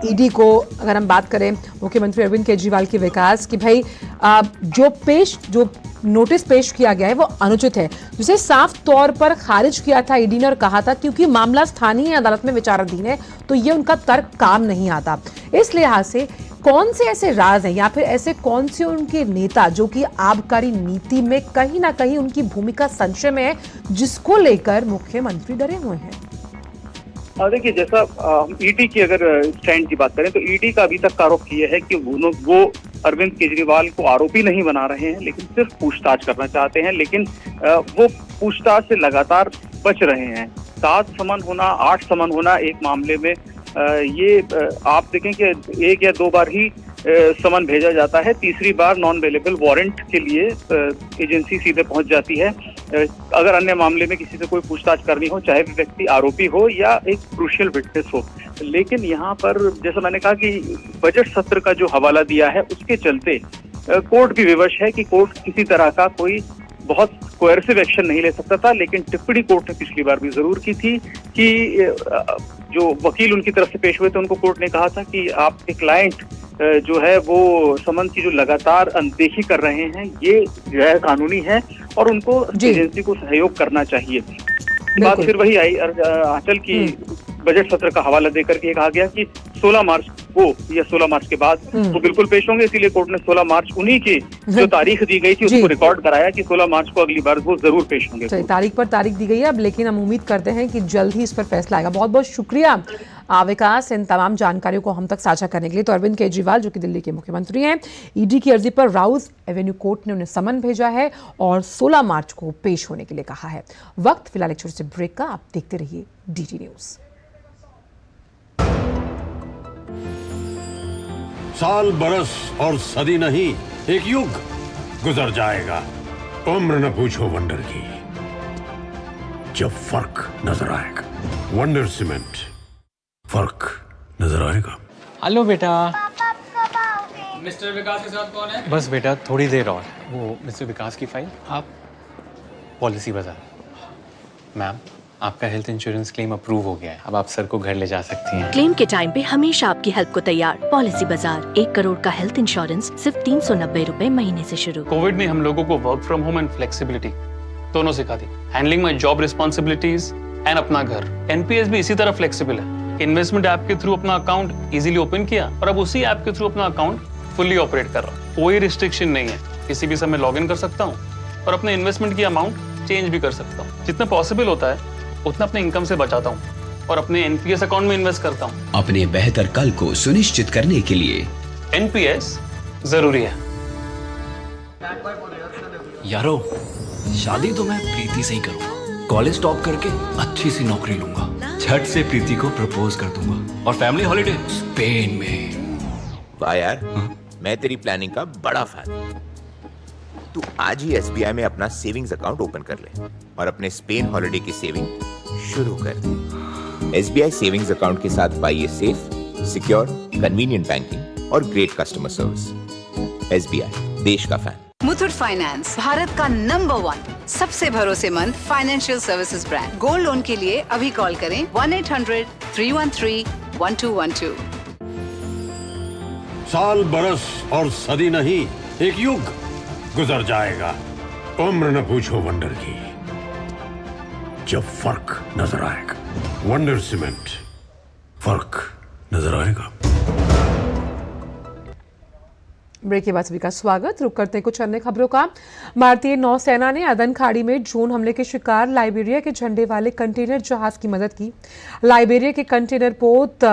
ईडी को, अगर हम बात करें मुख्यमंत्री अरविंद केजरीवाल के विकास की, भाई जो नोटिस पेश किया गया है वो अनुचित है, जिसे साफ तौर पर खारिज किया था ईडी ने और कहा था क्योंकि मामला स्थानीय अदालत में विचाराधीन है तो ये उनका तर्क काम नहीं आता। इस लिहाज से कौन से ऐसे राज हैं या फिर ऐसे कौन से उनके नेता जो कि आबकारी नीति में कहीं ना कहीं उनकी भूमिका संशय में है, जिसको लेकर मुख्यमंत्री डरे हुए हैं? देखिए, जैसा ईडी की अगर स्टैंड की बात करें तो ईडी का अभी तक का रुख ये है कि वो अरविंद केजरीवाल को आरोपी नहीं बना रहे हैं, लेकिन सिर्फ पूछताछ करना चाहते हैं। लेकिन वो पूछताछ से लगातार बच रहे हैं। 7 समन होना, 8 समन होना एक मामले में, ये आप देखें कि 1 या 2 बार ही समन भेजा जाता है, तीसरी बार नॉन अवेलेबल वारंट के लिए एजेंसी सीधे पहुंच जाती है। अगर अन्य मामले में किसी से कोई पूछताछ करनी हो, चाहे व्यक्ति आरोपी हो या एक क्रूशियल विटनेस हो, लेकिन यहाँ पर जैसा मैंने कहा कि बजट सत्र का जो हवाला दिया है उसके चलते कोर्ट भी विवश है कि कोर्ट किसी तरह का कोई बहुत कोएर्सिव एक्शन नहीं ले सकता था। लेकिन टिप्पणी कोर्ट ने पिछली बार भी जरूर की थी कि जो वकील उनकी तरफ से पेश हुए थे उनको कोर्ट ने कहा था कि आपके क्लाइंट जो है वो समन की जो लगातार अनदेखी कर रहे हैं ये गैर कानूनी है और उनको एजेंसी को सहयोग करना चाहिए। बात फिर वही आई आंचल की बजट सत्र का हवाला देकर के कहा गया कि 16 मार्च को या 16 मार्च के बाद वो बिल्कुल पेश होंगे, इसीलिए कोर्ट ने 16 मार्च उन्हीं की जो तारीख दी गई थी उसको रिकॉर्ड कराया कि 16 मार्च को अगली बार वो जरूर पेश होंगे। तारीख पर तारीख दी गई है अब, लेकिन हम उम्मीद करते हैं कि जल्द ही इस पर फैसला आएगा। बहुत बहुत शुक्रिया विकास इन तमाम जानकारियों को हम तक साझा करने के लिए। तो अरविंद केजरीवाल जो कि दिल्ली के मुख्यमंत्री हैं, ईडी की अर्जी पर राउज एवेन्यू कोर्ट ने उन्हें समन भेजा है और 16 मार्च को पेश होने के लिए कहा है। वक्त फिलहाल एक छोटे से ब्रेक का, आप देखते रहिए DT न्यूज। साल, बरस और सदी नहीं, एक युग गुजर जाएगा, उम्र न पूछो वंडर की, जब फर्क नजर आएगा। वंडर सीमेंट, फर्क नजर आएगा। हेलो बेटा। मिस्टर विकास के साथ कौन है? बस बेटा थोड़ी देर और। वो मिस्टर विकास की फाइल आप पॉलिसी बाजार। मैम, आपका हेल्थ इंश्योरेंस क्लेम अप्रूव हो गया है, अब आप सर को घर ले जा सकती हैं। क्लेम के टाइम पे हमेशा आपकी हेल्प को तैयार। पॉलिसी बाजार, 1 करोड़ का हेल्थ इंश्योरेंस सिर्फ 390 रुपए महीने से शुरू। कोविड ने हम लोगों को work from home and flexibility दोनों सिखा दी। Handling my job responsibilities and अपना घर। एनपीएस भी इसी तरह फ्लेक्सिबल है। इन्वेस्टमेंट ऐप के थ्रू अपना अकाउंट इजीली ओपन किया और अब उसी ऐप के थ्रू अपना अकाउंट फुल्ली ऑपरेट कर रहा हूँ। कोई रिस्ट्रिक्शन नहीं है, किसी भी समय लॉग इन कर सकता हूँ और अपने इन्वेस्टमेंट की अमाउंट चेंज भी कर सकता हूँ। जितना पॉसिबल होता है उतना अपने इनकम से बचाता हूँ और अपने एनपीएस अकाउंट में इन्वेस्ट करता हूँ। अपने बेहतर कल को सुनिश्चित करने के लिए एनपीएस जरूरी है। यारो, शादी तो मैं प्रीति से ही करूंगा। कॉलेज टॉप करके अच्छी सी नौकरी लूंगा, झट से प्रीति को प्रपोज कर दूंगा और फैमिली हॉलिडे स्पेन में। वाह यार, मैं तेरी प्लानिंग का बड़ा फैन। तू आज ही SBI में अपना सेविंग्स अकाउंट ओपन कर ले और अपने स्पेन हॉलिडे की सेविंग शुरू कर दे। SBI सेविंग्स अकाउंट के साथ पाइए सेफ, सिक्योर, कन्वीनियंट बैंकिंग और ग्रेट कस्टमर सर्विस। SBI, देश का फैन। मुथूट फाइनेंस, भारत का नंबर 1 सबसे भरोसेमंद financial services brand. Gold loan के लिए अभी कॉल करें 1-800-313-1212। साल, बरस और सदी नहीं, एक युग गुजर जाएगा, उम्र न पूछो वंडर की, जब फर्क नजर आएगा। वंडर सीमेंट, फर्क नजर आएगा। ब्रेक के बाद सभी का स्वागत। रुक करते हैं कुछ अन्य खबरों का। भारतीय नौसेना ने अदन खाड़ी में ड्रोन हमले के शिकार लाइबेरिया के झंडे वाले कंटेनर जहाज की मदद की। लाइबेरिया के कंटेनर पोत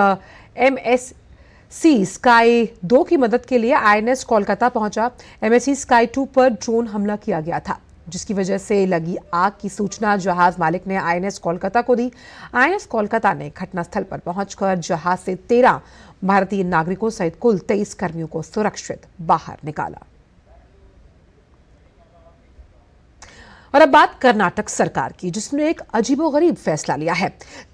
MSC स्काई 2 की मदद के लिए INS कोलकाता पहुंचा। MSC स्काई 2 पर ड्रोन हमला किया गया था, जिसकी वजह से लगी आग की सूचना जहाज मालिक ने INS कोलकाता को दी। INS कोलकाता ने घटनास्थल पर पहुंचकर जहाज से 13 भारतीय नागरिकों सहित कुल 23 कर्मियों को सुरक्षित बाहर निकाला। और अब बात कर्नाटक सरकार की, जिसने एक अजीबोगरीब फैसला लिया है।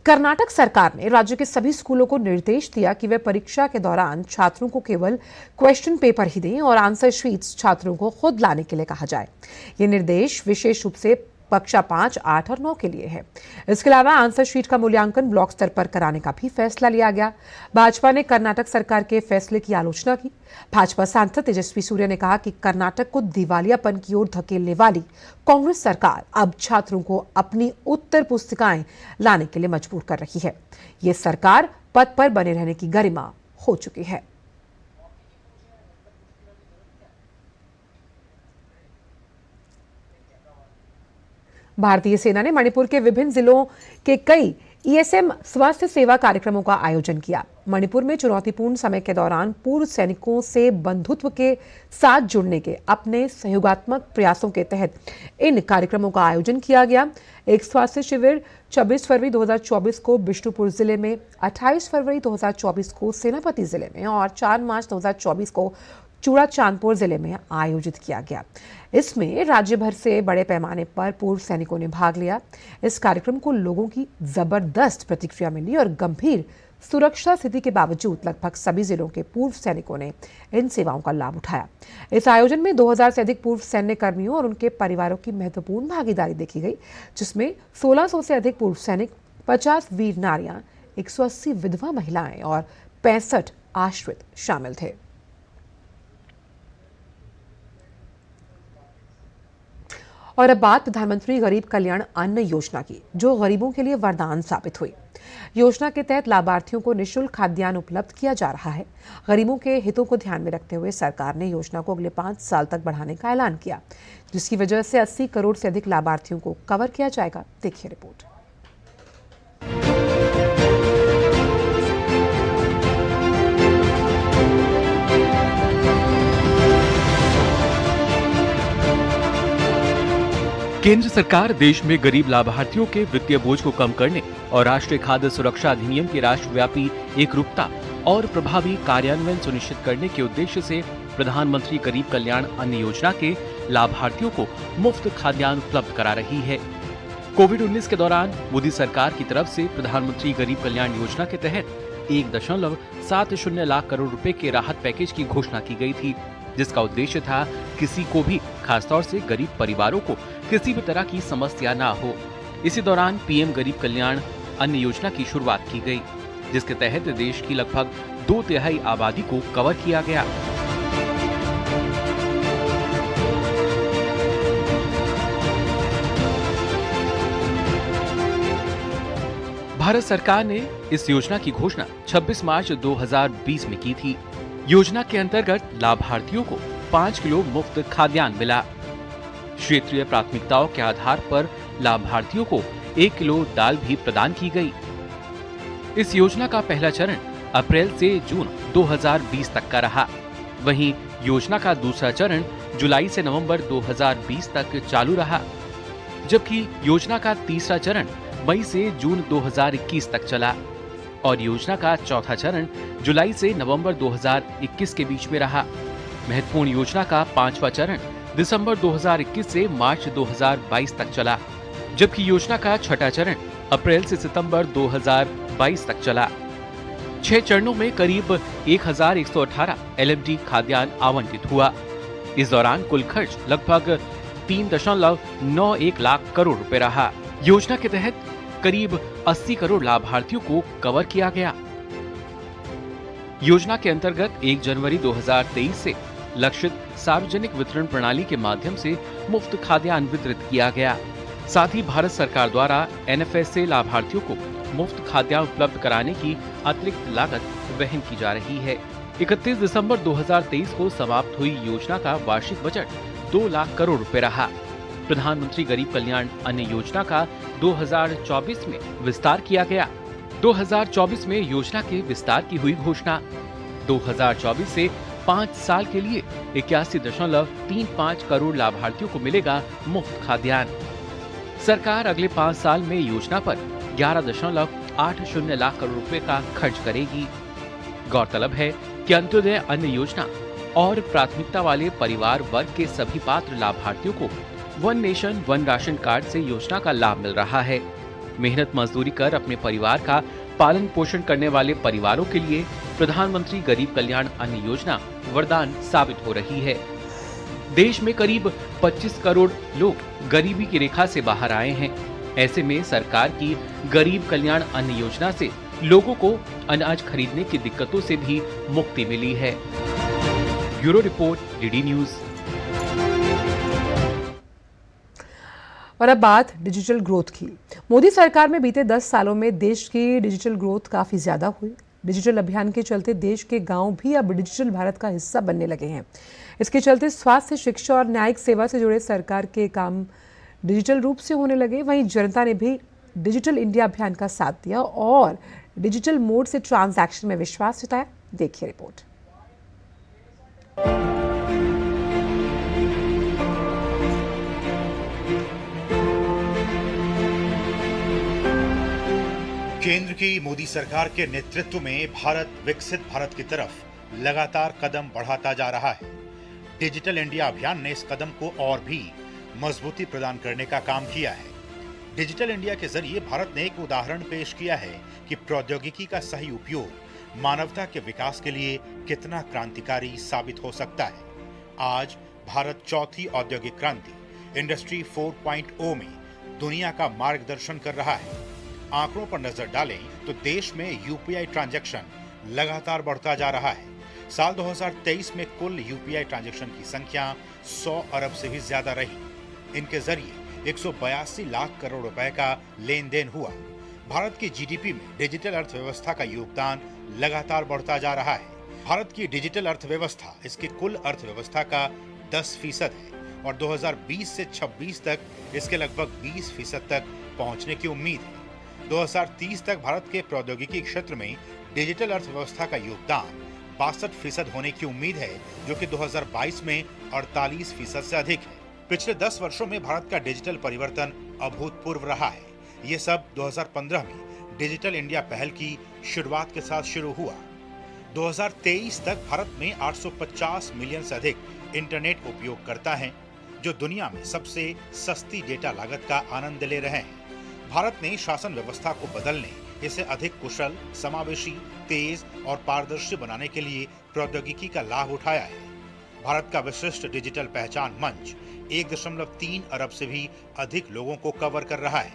कर्नाटक सरकार ने राज्य के सभी स्कूलों को निर्देश दिया कि वे परीक्षा के दौरान छात्रों को केवल क्वेश्चन पेपर ही दें और आंसर शीट्स छात्रों को खुद लाने के लिए कहा जाए। ये निर्देश विशेष रूप से कक्षा 5, 8 और 9 के लिए है। इसके अलावा आंसर शीट का मूल्यांकन ब्लॉक स्तर पर कराने का भी फैसला लिया गया। भाजपा ने कर्नाटक सरकार के फैसले की आलोचना की। भाजपा सांसद तेजस्वी सूर्य ने कहा कि कर्नाटक को दिवालियापन की ओर धकेलने वाली कांग्रेस सरकार अब छात्रों को अपनी उत्तर पुस्तिकाएं लाने के लिए मजबूर कर रही है। ये सरकार पद पर बने रहने की गरिमा हो चुकी है। भारतीय सेना ने मणिपुर के विभिन्न जिलों के कई ESM स्वास्थ्य सेवा कार्यक्रमों का आयोजन किया। मणिपुर में चुनौतीपूर्ण समय के दौरान पूर्व सैनिकों से बंधुत्व के साथ जुड़ने के अपने सहयोगात्मक प्रयासों के तहत इन कार्यक्रमों का आयोजन किया गया। एक स्वास्थ्य शिविर 26 फरवरी 2024 को बिष्णुपुर जिले में, 28 फरवरी 2024 को सेनापति जिले में और 4 मार्च 2024 को चूड़ा चांदपुर जिले में आयोजित किया गया। इसमें राज्य भर से बड़े पैमाने पर पूर्व सैनिकों ने भाग लिया। इस कार्यक्रम को लोगों की जबरदस्त प्रतिक्रिया मिली और गंभीर सुरक्षा स्थिति के बावजूद लगभग सभी जिलों के पूर्व सैनिकों ने इन सेवाओं का लाभ उठाया। इस आयोजन में 2000 से अधिक पूर्व सैन्य कर्मियों और उनके परिवारों की महत्वपूर्ण भागीदारी देखी गई, जिसमें 1600 से अधिक पूर्व सैनिक, 50 वीर नारियां, 180 विधवा महिलाएं और 65 आश्रित शामिल थे। और अब बात प्रधानमंत्री गरीब कल्याण अन्न योजना की, जो गरीबों के लिए वरदान साबित हुई। योजना के तहत लाभार्थियों को निःशुल्क खाद्यान्न उपलब्ध किया जा रहा है। गरीबों के हितों को ध्यान में रखते हुए सरकार ने योजना को अगले 5 साल तक बढ़ाने का ऐलान किया, जिसकी वजह से 80 करोड़ से अधिक लाभार्थियों को कवर किया जाएगा। देखिए रिपोर्ट। केंद्र सरकार देश में गरीब लाभार्थियों के वित्तीय बोझ को कम करने और राष्ट्रीय खाद्य सुरक्षा अधिनियम की राष्ट्रव्यापी एकरूपता और प्रभावी कार्यान्वयन सुनिश्चित करने के उद्देश्य से प्रधानमंत्री गरीब कल्याण अन्न योजना के लाभार्थियों को मुफ्त खाद्यान्न उपलब्ध करा रही है। कोविड-19 के दौरान मोदी सरकार की तरफ से प्रधानमंत्री गरीब कल्याण योजना के तहत 1.70 लाख करोड़ रुपए के राहत पैकेज की घोषणा की गई थी, जिसका उद्देश्य था किसी को भी, खासतौर से गरीब परिवारों को किसी भी तरह की समस्या ना हो। इसी दौरान पीएम गरीब कल्याण अन्न योजना की शुरुआत की गई, जिसके तहत देश की लगभग 2/3 आबादी को कवर किया गया। भारत सरकार ने इस योजना की घोषणा 26 मार्च 2020 में की थी। योजना के अंतर्गत लाभार्थियों को 5 किलो मुफ्त खाद्यान्न मिला। क्षेत्रीय प्राथमिकताओं के आधार पर लाभार्थियों को 1 किलो दाल भी प्रदान की गई। इस योजना का पहला चरण अप्रैल से जून 2020 तक का रहा। वहीं योजना का दूसरा चरण जुलाई से नवंबर 2020 तक चालू रहा, जबकि योजना का तीसरा चरण मई से जून 2021 तक चला और योजना का चौथा चरण जुलाई से नवंबर 2021 के बीच में रहा। महत्वपूर्ण योजना का 5वां चरण दिसंबर 2021 से मार्च 2022 तक चला, जबकि योजना का छठा चरण अप्रैल से सितंबर 2022 तक चला। 6 चरणों में करीब 1118 LMD खाद्यान्न आवंटित हुआ। इस दौरान कुल खर्च लगभग 3.91 लाख करोड़ रुपए रहा। योजना के तहत करीब 80 करोड़ लाभार्थियों को कवर किया गया। योजना के अंतर्गत 1 जनवरी 2023 से लक्षित सार्वजनिक वितरण प्रणाली के माध्यम से मुफ्त खाद्यान्न वितरित किया गया। साथ ही भारत सरकार द्वारा NFS से लाभार्थियों को मुफ्त खाद्यान्न उपलब्ध कराने की अतिरिक्त लागत वहन की जा रही है। 31 दिसंबर 2023 को समाप्त हुई योजना का वार्षिक बजट 2 लाख करोड़ रुपए रहा। प्रधानमंत्री गरीब कल्याण अन्न योजना का 2024 में विस्तार किया गया। 2024 में योजना के विस्तार की हुई घोषणा। 2024 से 5 साल के लिए 81.35 करोड़ लाभार्थियों को मिलेगा मुफ्त खाद्यान्न। सरकार अगले 5 साल में योजना पर 11.80 लाख करोड़ रुपए का खर्च करेगी। गौरतलब है कि अंत्योदय अन्न योजना और प्राथमिकता वाले परिवार वर्ग के सभी पात्र लाभार्थियों को one nation one ration card से योजना का लाभ मिल रहा है। मेहनत मजदूरी कर अपने परिवार का पालन पोषण करने वाले परिवारों के लिए प्रधानमंत्री गरीब कल्याण अन्न योजना वरदान साबित हो रही है। देश में करीब 25 करोड़ लोग गरीबी की रेखा से बाहर आए हैं। ऐसे में सरकार की गरीब कल्याण अन्न योजना से लोगों को अनाज खरीदने की दिक्कतों से भी मुक्ति मिली है। Bureau report, DD news. और अब बात डिजिटल ग्रोथ की। मोदी सरकार में बीते 10 सालों में देश की डिजिटल ग्रोथ काफी ज्यादा हुई। डिजिटल अभियान के चलते देश के गांव भी अब डिजिटल भारत का हिस्सा बनने लगे हैं। इसके चलते स्वास्थ्य, शिक्षा और न्यायिक सेवा से जुड़े सरकार के काम डिजिटल रूप से होने लगे। वहीं जनता ने भी डिजिटल इंडिया अभियान का साथ दिया और डिजिटल मोड से ट्रांजैक्शन में विश्वास जताया। देखिए रिपोर्ट। केंद्र की मोदी सरकार के नेतृत्व में भारत विकसित भारत की तरफ लगातार कदम बढ़ाता जा रहा है। डिजिटल इंडिया अभियान ने इस कदम को और भी मजबूती प्रदान करने का काम किया है। डिजिटल इंडिया के जरिए भारत ने एक उदाहरण पेश किया है कि प्रौद्योगिकी का सही उपयोग मानवता के विकास के लिए कितना क्रांतिकारी साबित हो सकता है। आज भारत चौथी औद्योगिक क्रांति इंडस्ट्री 4.0 में दुनिया का मार्गदर्शन कर रहा है। आंकड़ों पर नजर डालें तो देश में यूपीआई ट्रांजैक्शन लगातार बढ़ता जा रहा है। साल 2023 में कुल यूपीआई ट्रांजैक्शन की संख्या 100 अरब से भी ज्यादा रही। इनके जरिए 182 लाख करोड़ रुपए का लेन देन हुआ। भारत की जीडीपी में डिजिटल अर्थव्यवस्था का योगदान लगातार बढ़ता जा रहा है। भारत की डिजिटल अर्थव्यवस्था इसकी कुल अर्थव्यवस्था का 10% है और 2020 से 26 तक इसके लगभग 20% तक पहुंचने की उम्मीद है। 2030 तक भारत के प्रौद्योगिकी क्षेत्र में डिजिटल अर्थव्यवस्था का योगदान 62% होने की उम्मीद है, जो कि 2022 में 48% से अधिक है। पिछले 10 वर्षों में भारत का डिजिटल परिवर्तन अभूतपूर्व रहा है। ये सब 2015 में डिजिटल इंडिया पहल की शुरुआत के साथ शुरू हुआ। 2023 तक भारत में 850 मिलियन से अधिक इंटरनेट उपयोगकर्ता हैं, जो दुनिया में सबसे सस्ती डेटा लागत का आनंद ले रहे हैं। भारत ने शासन व्यवस्था को बदलने, इसे अधिक कुशल, समावेशी, तेज और पारदर्शी बनाने के लिए प्रौद्योगिकी का लाभ उठाया है। भारत का विशिष्ट डिजिटल पहचान मंच 1.3 अरब से भी अधिक लोगों को कवर कर रहा है।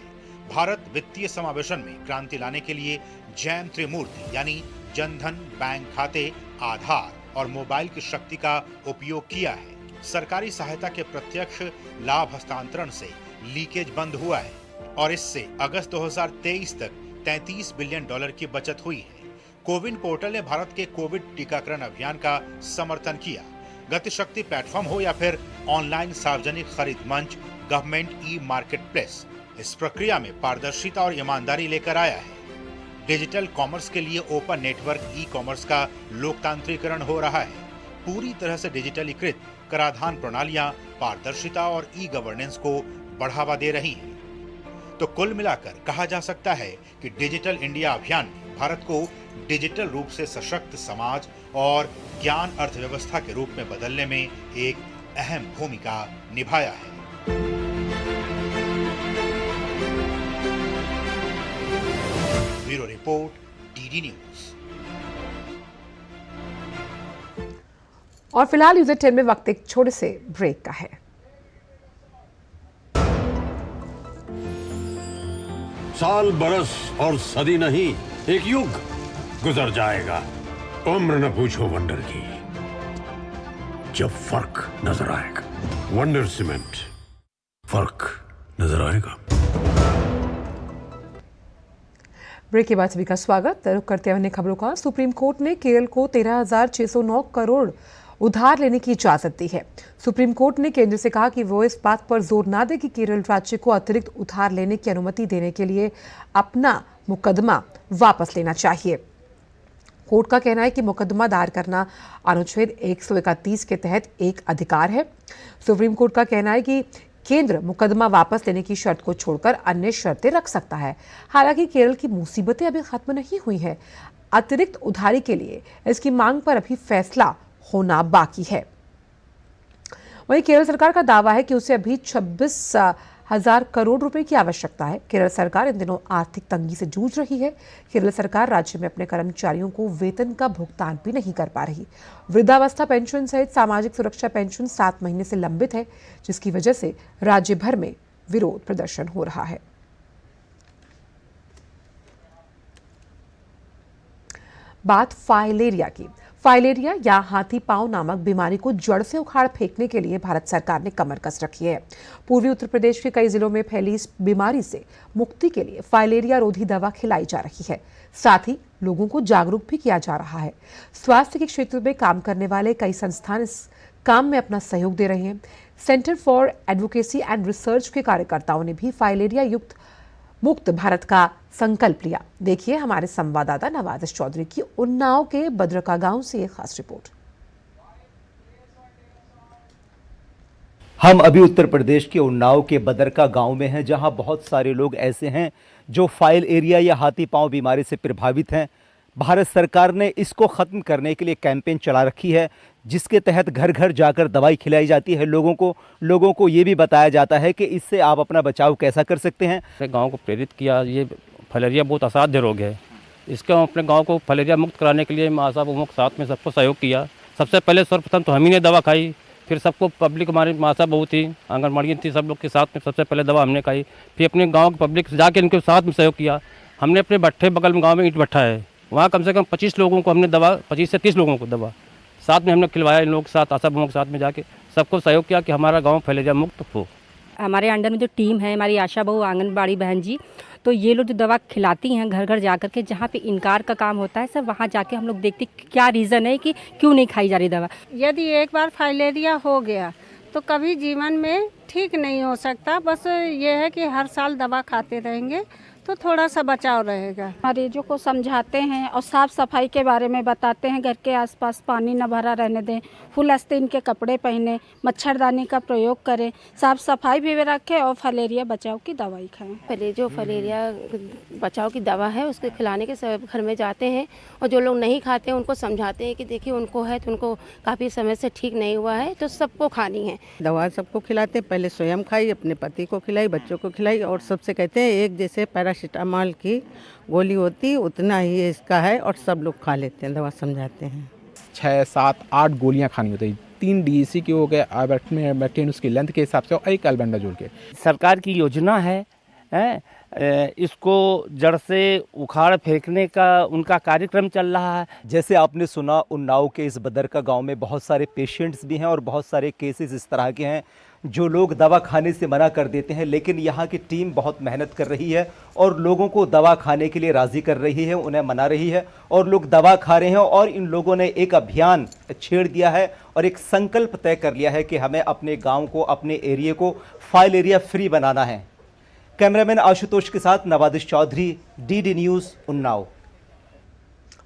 भारत वित्तीय समावेशन में क्रांति लाने के लिए जैम त्रिमूर्ति यानी जनधन, बैंक खाते, आधार और मोबाइल की शक्ति का उपयोग किया है। सरकारी सहायता के प्रत्यक्ष लाभ हस्तांतरण से लीकेज बंद हुआ है और इससे अगस्त 2023 तक $33 बिलियन की बचत हुई है। कोविन पोर्टल ने भारत के कोविड टीकाकरण अभियान का समर्थन किया। गतिशक्ति प्लेटफॉर्म हो या फिर ऑनलाइन सार्वजनिक खरीद मंच गवर्नमेंट ई मार्केट प्लेस, इस प्रक्रिया में पारदर्शिता और ईमानदारी लेकर आया है। डिजिटल कॉमर्स के लिए ओपन नेटवर्क ई कॉमर्स का लोकतांत्रिकरण हो रहा है। पूरी तरह से डिजिटलीकृत कराधान प्रणालियां पारदर्शिता और ई गवर्नेंस को बढ़ावा दे रही हैं। तो कुल मिलाकर कहा जा सकता है कि डिजिटल इंडिया अभियान ने भारत को डिजिटल रूप से सशक्त समाज और ज्ञान अर्थव्यवस्था के रूप में बदलने में एक अहम भूमिका निभाया है। Bureau report, DD news. और फिलहाल न्यूज़ 10 में वक्त एक छोटे से ब्रेक का है। साल, बरस और सदी नहीं, एक युग गुजर जाएगा। उम्र न पूछो वंडर की, जब फर्क नजर आएगा। वंडर सीमेंट, फर्क नजर आएगा। ब्रेक के बाद सभी का स्वागत। रुक करते हैं अन्य खबरों का। सुप्रीम कोर्ट ने केरल को 13,609 करोड़ उधार लेने की इजाजत दी है। सुप्रीम कोर्ट ने केंद्र से कहा कि वो इस बात पर जोर ना दे कि केरल राज्य को अतिरिक्त उधार लेने की अनुमति देने के लिए अपना मुकदमा वापस लेना चाहिए। कोर्ट का कहना है कि मुकदमा दायर करना अनुच्छेद 131 के तहत एक अधिकार है। सुप्रीम कोर्ट का कहना है कि केंद्र मुकदमा वापस लेने की शर्त को छोड़कर अन्य शर्तें रख सकता है। हालांकि केरल की मुसीबतें अभी खत्म नहीं हुई हैं। अतिरिक्त उधारी के लिए इसकी मांग पर अभी फैसला होना बाकी है। वहीं केरल सरकार का दावा है कि उसे अभी 26,000 करोड़ रुपए की आवश्यकता है। केरल सरकार इन दिनों आर्थिक तंगी से जूझ रही है। केरल सरकार राज्य में अपने कर्मचारियों को वेतन का भुगतान भी नहीं कर पा रही। वृद्धावस्था पेंशन सहित सामाजिक सुरक्षा पेंशन 7 महीने से लंबित है, जिसकी वजह से राज्य भर में विरोध प्रदर्शन हो रहा है। बात फाइलेरिया की। फाइलेरिया या हाथी पांव नामक बीमारी को जड़ से उखाड़ फेंकने के लिए भारत सरकार ने कमर कस रखी है। पूर्वी उत्तर प्रदेश के कई जिलों में फैली इस बीमारी से मुक्ति के लिए फाइलेरिया रोधी दवा खिलाई जा रही है। साथ ही लोगों को जागरूक भी किया जा रहा है। स्वास्थ्य के क्षेत्र में काम करने वाले कई संस्थान इस काम में अपना सहयोग दे रहे हैं। Centre for advocacy and research के कार्यकर्ताओं ने भी फाइलेरिया मुक्त भारत का संकल्प लिया। देखिए हमारे संवाददाता नवाजिश चौधरी की उन्नाव के बद्रका गांव से एक खास रिपोर्ट। हम अभी उत्तर प्रदेश के उन्नाव के बदरका गांव में हैं, जहां बहुत सारे लोग ऐसे हैं जो फाइलेरिया या हाथी पांव बीमारी से प्रभावित हैं। भारत सरकार ने इसको ख़त्म करने के लिए कैंपेन चला रखी है, जिसके तहत घर घर जाकर दवाई खिलाई जाती है लोगों को ये भी बताया जाता है कि इससे आप अपना बचाव कैसा कर सकते हैं। गांव को प्रेरित किया। ये फाइलेरिया बहुत असाध्य रोग है। इसका अपने गांव को फाइलेरिया मुक्त कराने के लिए माँ साहब उमुख साथ में सबको सहयोग किया। सबसे पहले सर्वप्रथम तो हम ही ने दवा खाई, फिर सबको पब्लिक, हमारी माँ साहब बहुत थी, आंगनबाड़ी थी, सब लोग के साथ में सबसे पहले दवा हमने खाई। फिर अपने गाँव की पब्लिक से जाके इनके साथ में सहयोग किया। हमने अपने भट्ठे बगल में गाँव में ईंट भट्ठा है, वहाँ कम से कम 25 लोगों को हमने दवा, 25 से 30 लोगों को दवा साथ में हमने खिलवाया। इन लोगों के साथ, आशा बहुओं के साथ में जाके सबको सहयोग किया कि हमारा गांव फाइलेरिया मुक्त हो। हमारे अंडर में जो टीम है, हमारी आशा बहू, आंगनबाड़ी बहन जी, तो ये लोग जो दवा खिलाती हैं घर घर जा कर के, जहाँ पे इनकार का काम होता है सब वहाँ जाके हम लोग देखते क्या रीज़न है कि क्यों नहीं खाई जा रही दवा। यदि एक बार फाइलेरिया हो गया तो कभी जीवन में ठीक नहीं हो सकता। बस ये है कि हर साल दवा खाते रहेंगे तो थोड़ा सा बचाव रहेगा। मरीजों को समझाते हैं और साफ सफाई के बारे में बताते हैं। घर के आसपास पानी न भरा रहने दें, फुल आस्तीन के कपड़े पहने, मच्छरदानी का प्रयोग करें, साफ सफाई भी रखें और फाइलेरिया बचाव की दवाई खाएं। पहले जो फाइलेरिया बचाव की दवा है उसके खिलाने के सब घर में जाते हैं और जो लोग नहीं खाते हैं उनको समझाते हैं कि देखिए उनको है तो उनको काफ़ी समय से ठीक नहीं हुआ है तो सबको खानी है। दवा सबको खिलाते, पहले स्वयं खाई, अपने पति को खिलाई, बच्चों को खिलाई और सबसे कहते हैं एक जैसे पैरासीटामोल की गोली होती उतना ही इसका है और सब लोग खा लेते हैं। दवा समझाते हैं। 6, 7, 8 गोलियां खानी होती है। 3 DEC की हो गए आइबुप्रोफेन उसकी लेंथ के हिसाब से और एक अल्बेंडाजोल के। सरकार की योजना है इसको जड़ से उखाड़ फेंकने का उनका कार्यक्रम चल रहा है। जैसे आपने सुना, उन्नाव के इस बदरका गांव में बहुत सारे पेशेंट्स भी हैं और बहुत सारे केसेस इस तरह के हैं जो लोग दवा खाने से मना कर देते हैं, लेकिन यहाँ की टीम बहुत मेहनत कर रही है और लोगों को दवा खाने के लिए राज़ी कर रही है, उन्हें मना रही है और लोग दवा खा रहे हैं। और इन लोगों ने एक अभियान छेड़ दिया है और एक संकल्प तय कर लिया है कि हमें अपने गांव को, अपने एरिया को फाइलेरिया फ्री बनाना है। कैमरामैन आशुतोष के साथ नवाजिश चौधरी, DD न्यूज़, उन्नाव।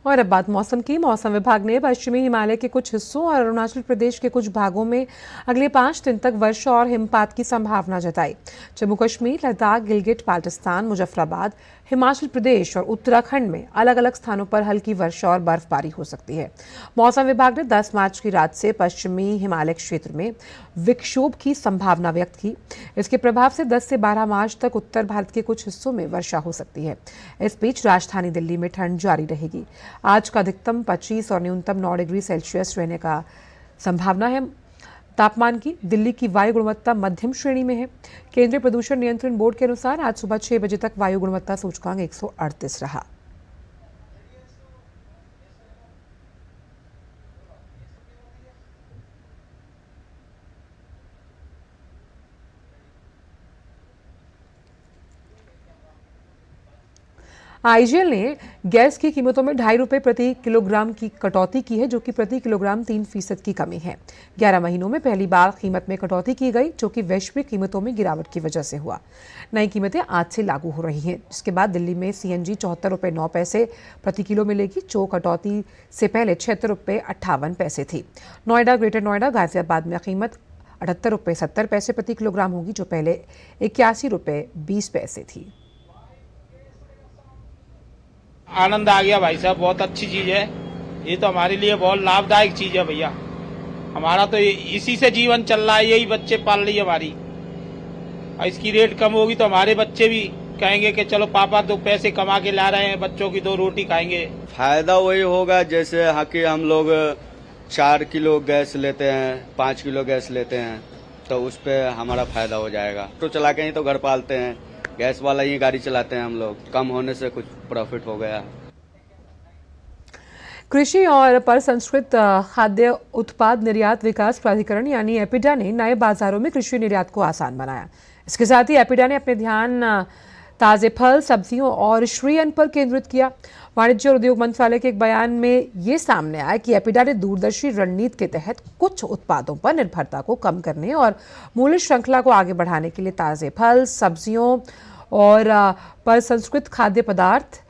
और अब बात मौसम की। मौसम विभाग ने पश्चिमी हिमालय के कुछ हिस्सों और अरुणाचल प्रदेश के कुछ भागों में अगले 5 दिन तक वर्षा और हिमपात की संभावना जताई। जम्मू कश्मीर, लद्दाख, गिलगिट बाल्टिस्तान, मुजफ्फराबाद, हिमाचल प्रदेश और उत्तराखंड में अलग अलग स्थानों पर हल्की वर्षा और बर्फबारी हो सकती है। मौसम विभाग ने 10 मार्च की रात से पश्चिमी हिमालय क्षेत्र में विक्षोभ की संभावना व्यक्त की। इसके प्रभाव से 10 से 12 मार्च तक उत्तर भारत के कुछ हिस्सों में वर्षा हो सकती है। इस बीच राजधानी दिल्ली में ठंड जारी रहेगी। आज का अधिकतम 25 और न्यूनतम 9 डिग्री सेल्सियस रहने का संभावना है। तापमान की दिल्ली की वायु गुणवत्ता मध्यम श्रेणी में है। केंद्रीय प्रदूषण नियंत्रण बोर्ड के अनुसार आज सुबह 6 बजे तक वायु गुणवत्ता सूचकांक 138 रहा। आईजीएल ने गैस की कीमतों में ₹2.5 प्रति किलोग्राम की कटौती की है, जो कि प्रति किलोग्राम 3% की कमी है। 11 महीनों में पहली बार कीमत में कटौती की गई, जो कि वैश्विक कीमतों में गिरावट की वजह से हुआ। नई कीमतें आज से लागू हो रही हैं, जिसके बाद दिल्ली में सीएनजी ₹74.09 प्रति किलो मिलेगी, जो कटौती से पहले ₹76.58 थी। नोएडा, ग्रेटर नोएडा, गाजियाबाद में कीमत ₹78.70 प्रति किलोग्राम होगी, जो पहले ₹81.20 थी। आनंद आ गया भाई साहब, बहुत अच्छी चीज है ये, तो हमारे लिए बहुत लाभदायक चीज है भैया। हमारा तो इसी से जीवन चल रहा है, यही बच्चे पाल रही है हमारी। और इसकी रेट कम होगी तो हमारे बच्चे भी कहेंगे कि चलो पापा तो पैसे कमा के ला रहे हैं, बच्चों की 2 रोटी खाएंगे। फायदा वही होगा जैसे कि हम लोग 4 किलो गैस लेते हैं, 5 किलो गैस लेते हैं, तो उस पर हमारा फायदा हो जाएगा। तो चला के ही तो घर पालते हैं, गैस वाला ही गाड़ी चलाते हैं हम लोग, कम होने से कुछ प्रॉफिट हो गया। कृषि और प्रसंस्कृत खाद्य उत्पाद निर्यात विकास प्राधिकरण यानी एपिडा ने नए बाजारों में कृषि निर्यात को आसान बनाया। इसके साथ ही एपिडा ने अपने ध्यान ताजे फल, सब्जियों और श्री अन्न पर केंद्रित किया। वाणिज्य और उद्योग मंत्रालय के एक बयान में ये सामने आया कि एपिडा ने दूरदर्शी रणनीति के तहत कुछ उत्पादों पर निर्भरता को कम करने और मूल्य श्रृंखला को आगे बढ़ाने के लिए ताजे फल, सब्जियों और प्रसंस्कृत खाद्य पदार्थ,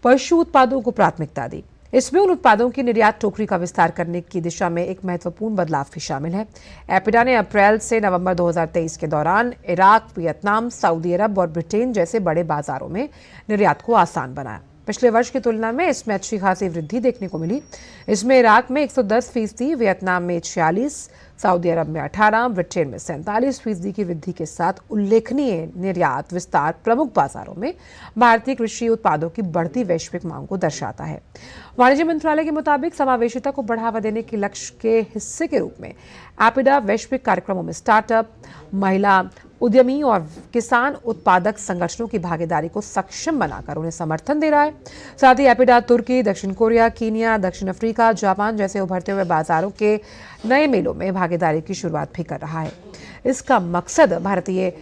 पशु उत्पादों को प्राथमिकता दी। इसमें उन उत्पादों की निर्यात टोकरी का विस्तार करने की दिशा में एक महत्वपूर्ण बदलाव भी शामिल है। एपिडा ने अप्रैल से नवंबर 2023 के दौरान इराक, वियतनाम, सऊदी अरब और ब्रिटेन जैसे बड़े बाजारों में निर्यात को आसान बनाया। पिछले वर्ष की तुलना में इसमें अच्छी खासी वृद्धि देखने को मिली। इसमें इराक में 110%, वियतनाम में 46%, सऊदी अरब में 18%, ब्रिटेन में 47% की वृद्धि के साथ उल्लेखनीय निर्यात विस्तार प्रमुख बाजारों में भारतीय कृषि उत्पादों की बढ़ती वैश्विक मांग को दर्शाता है। वाणिज्य मंत्रालय के मुताबिक समावेशिता को बढ़ावा देने के लक्ष्य के हिस्से के रूप में एपिडा वैश्विक कार्यक्रमों में स्टार्टअप, महिला उद्यमी और किसान उत्पादक संगठनों की भागीदारी को सक्षम बनाकर उन्हें समर्थन दे रहा है। साथ ही एपिडा तुर्की, दक्षिण कोरिया, कीनिया, दक्षिण अफ्रीका, जापान जैसे उभरते हुए बाजारों के नए मेलों में भागीदारी की शुरुआत भी कर रहा है। इसका मकसद भारतीय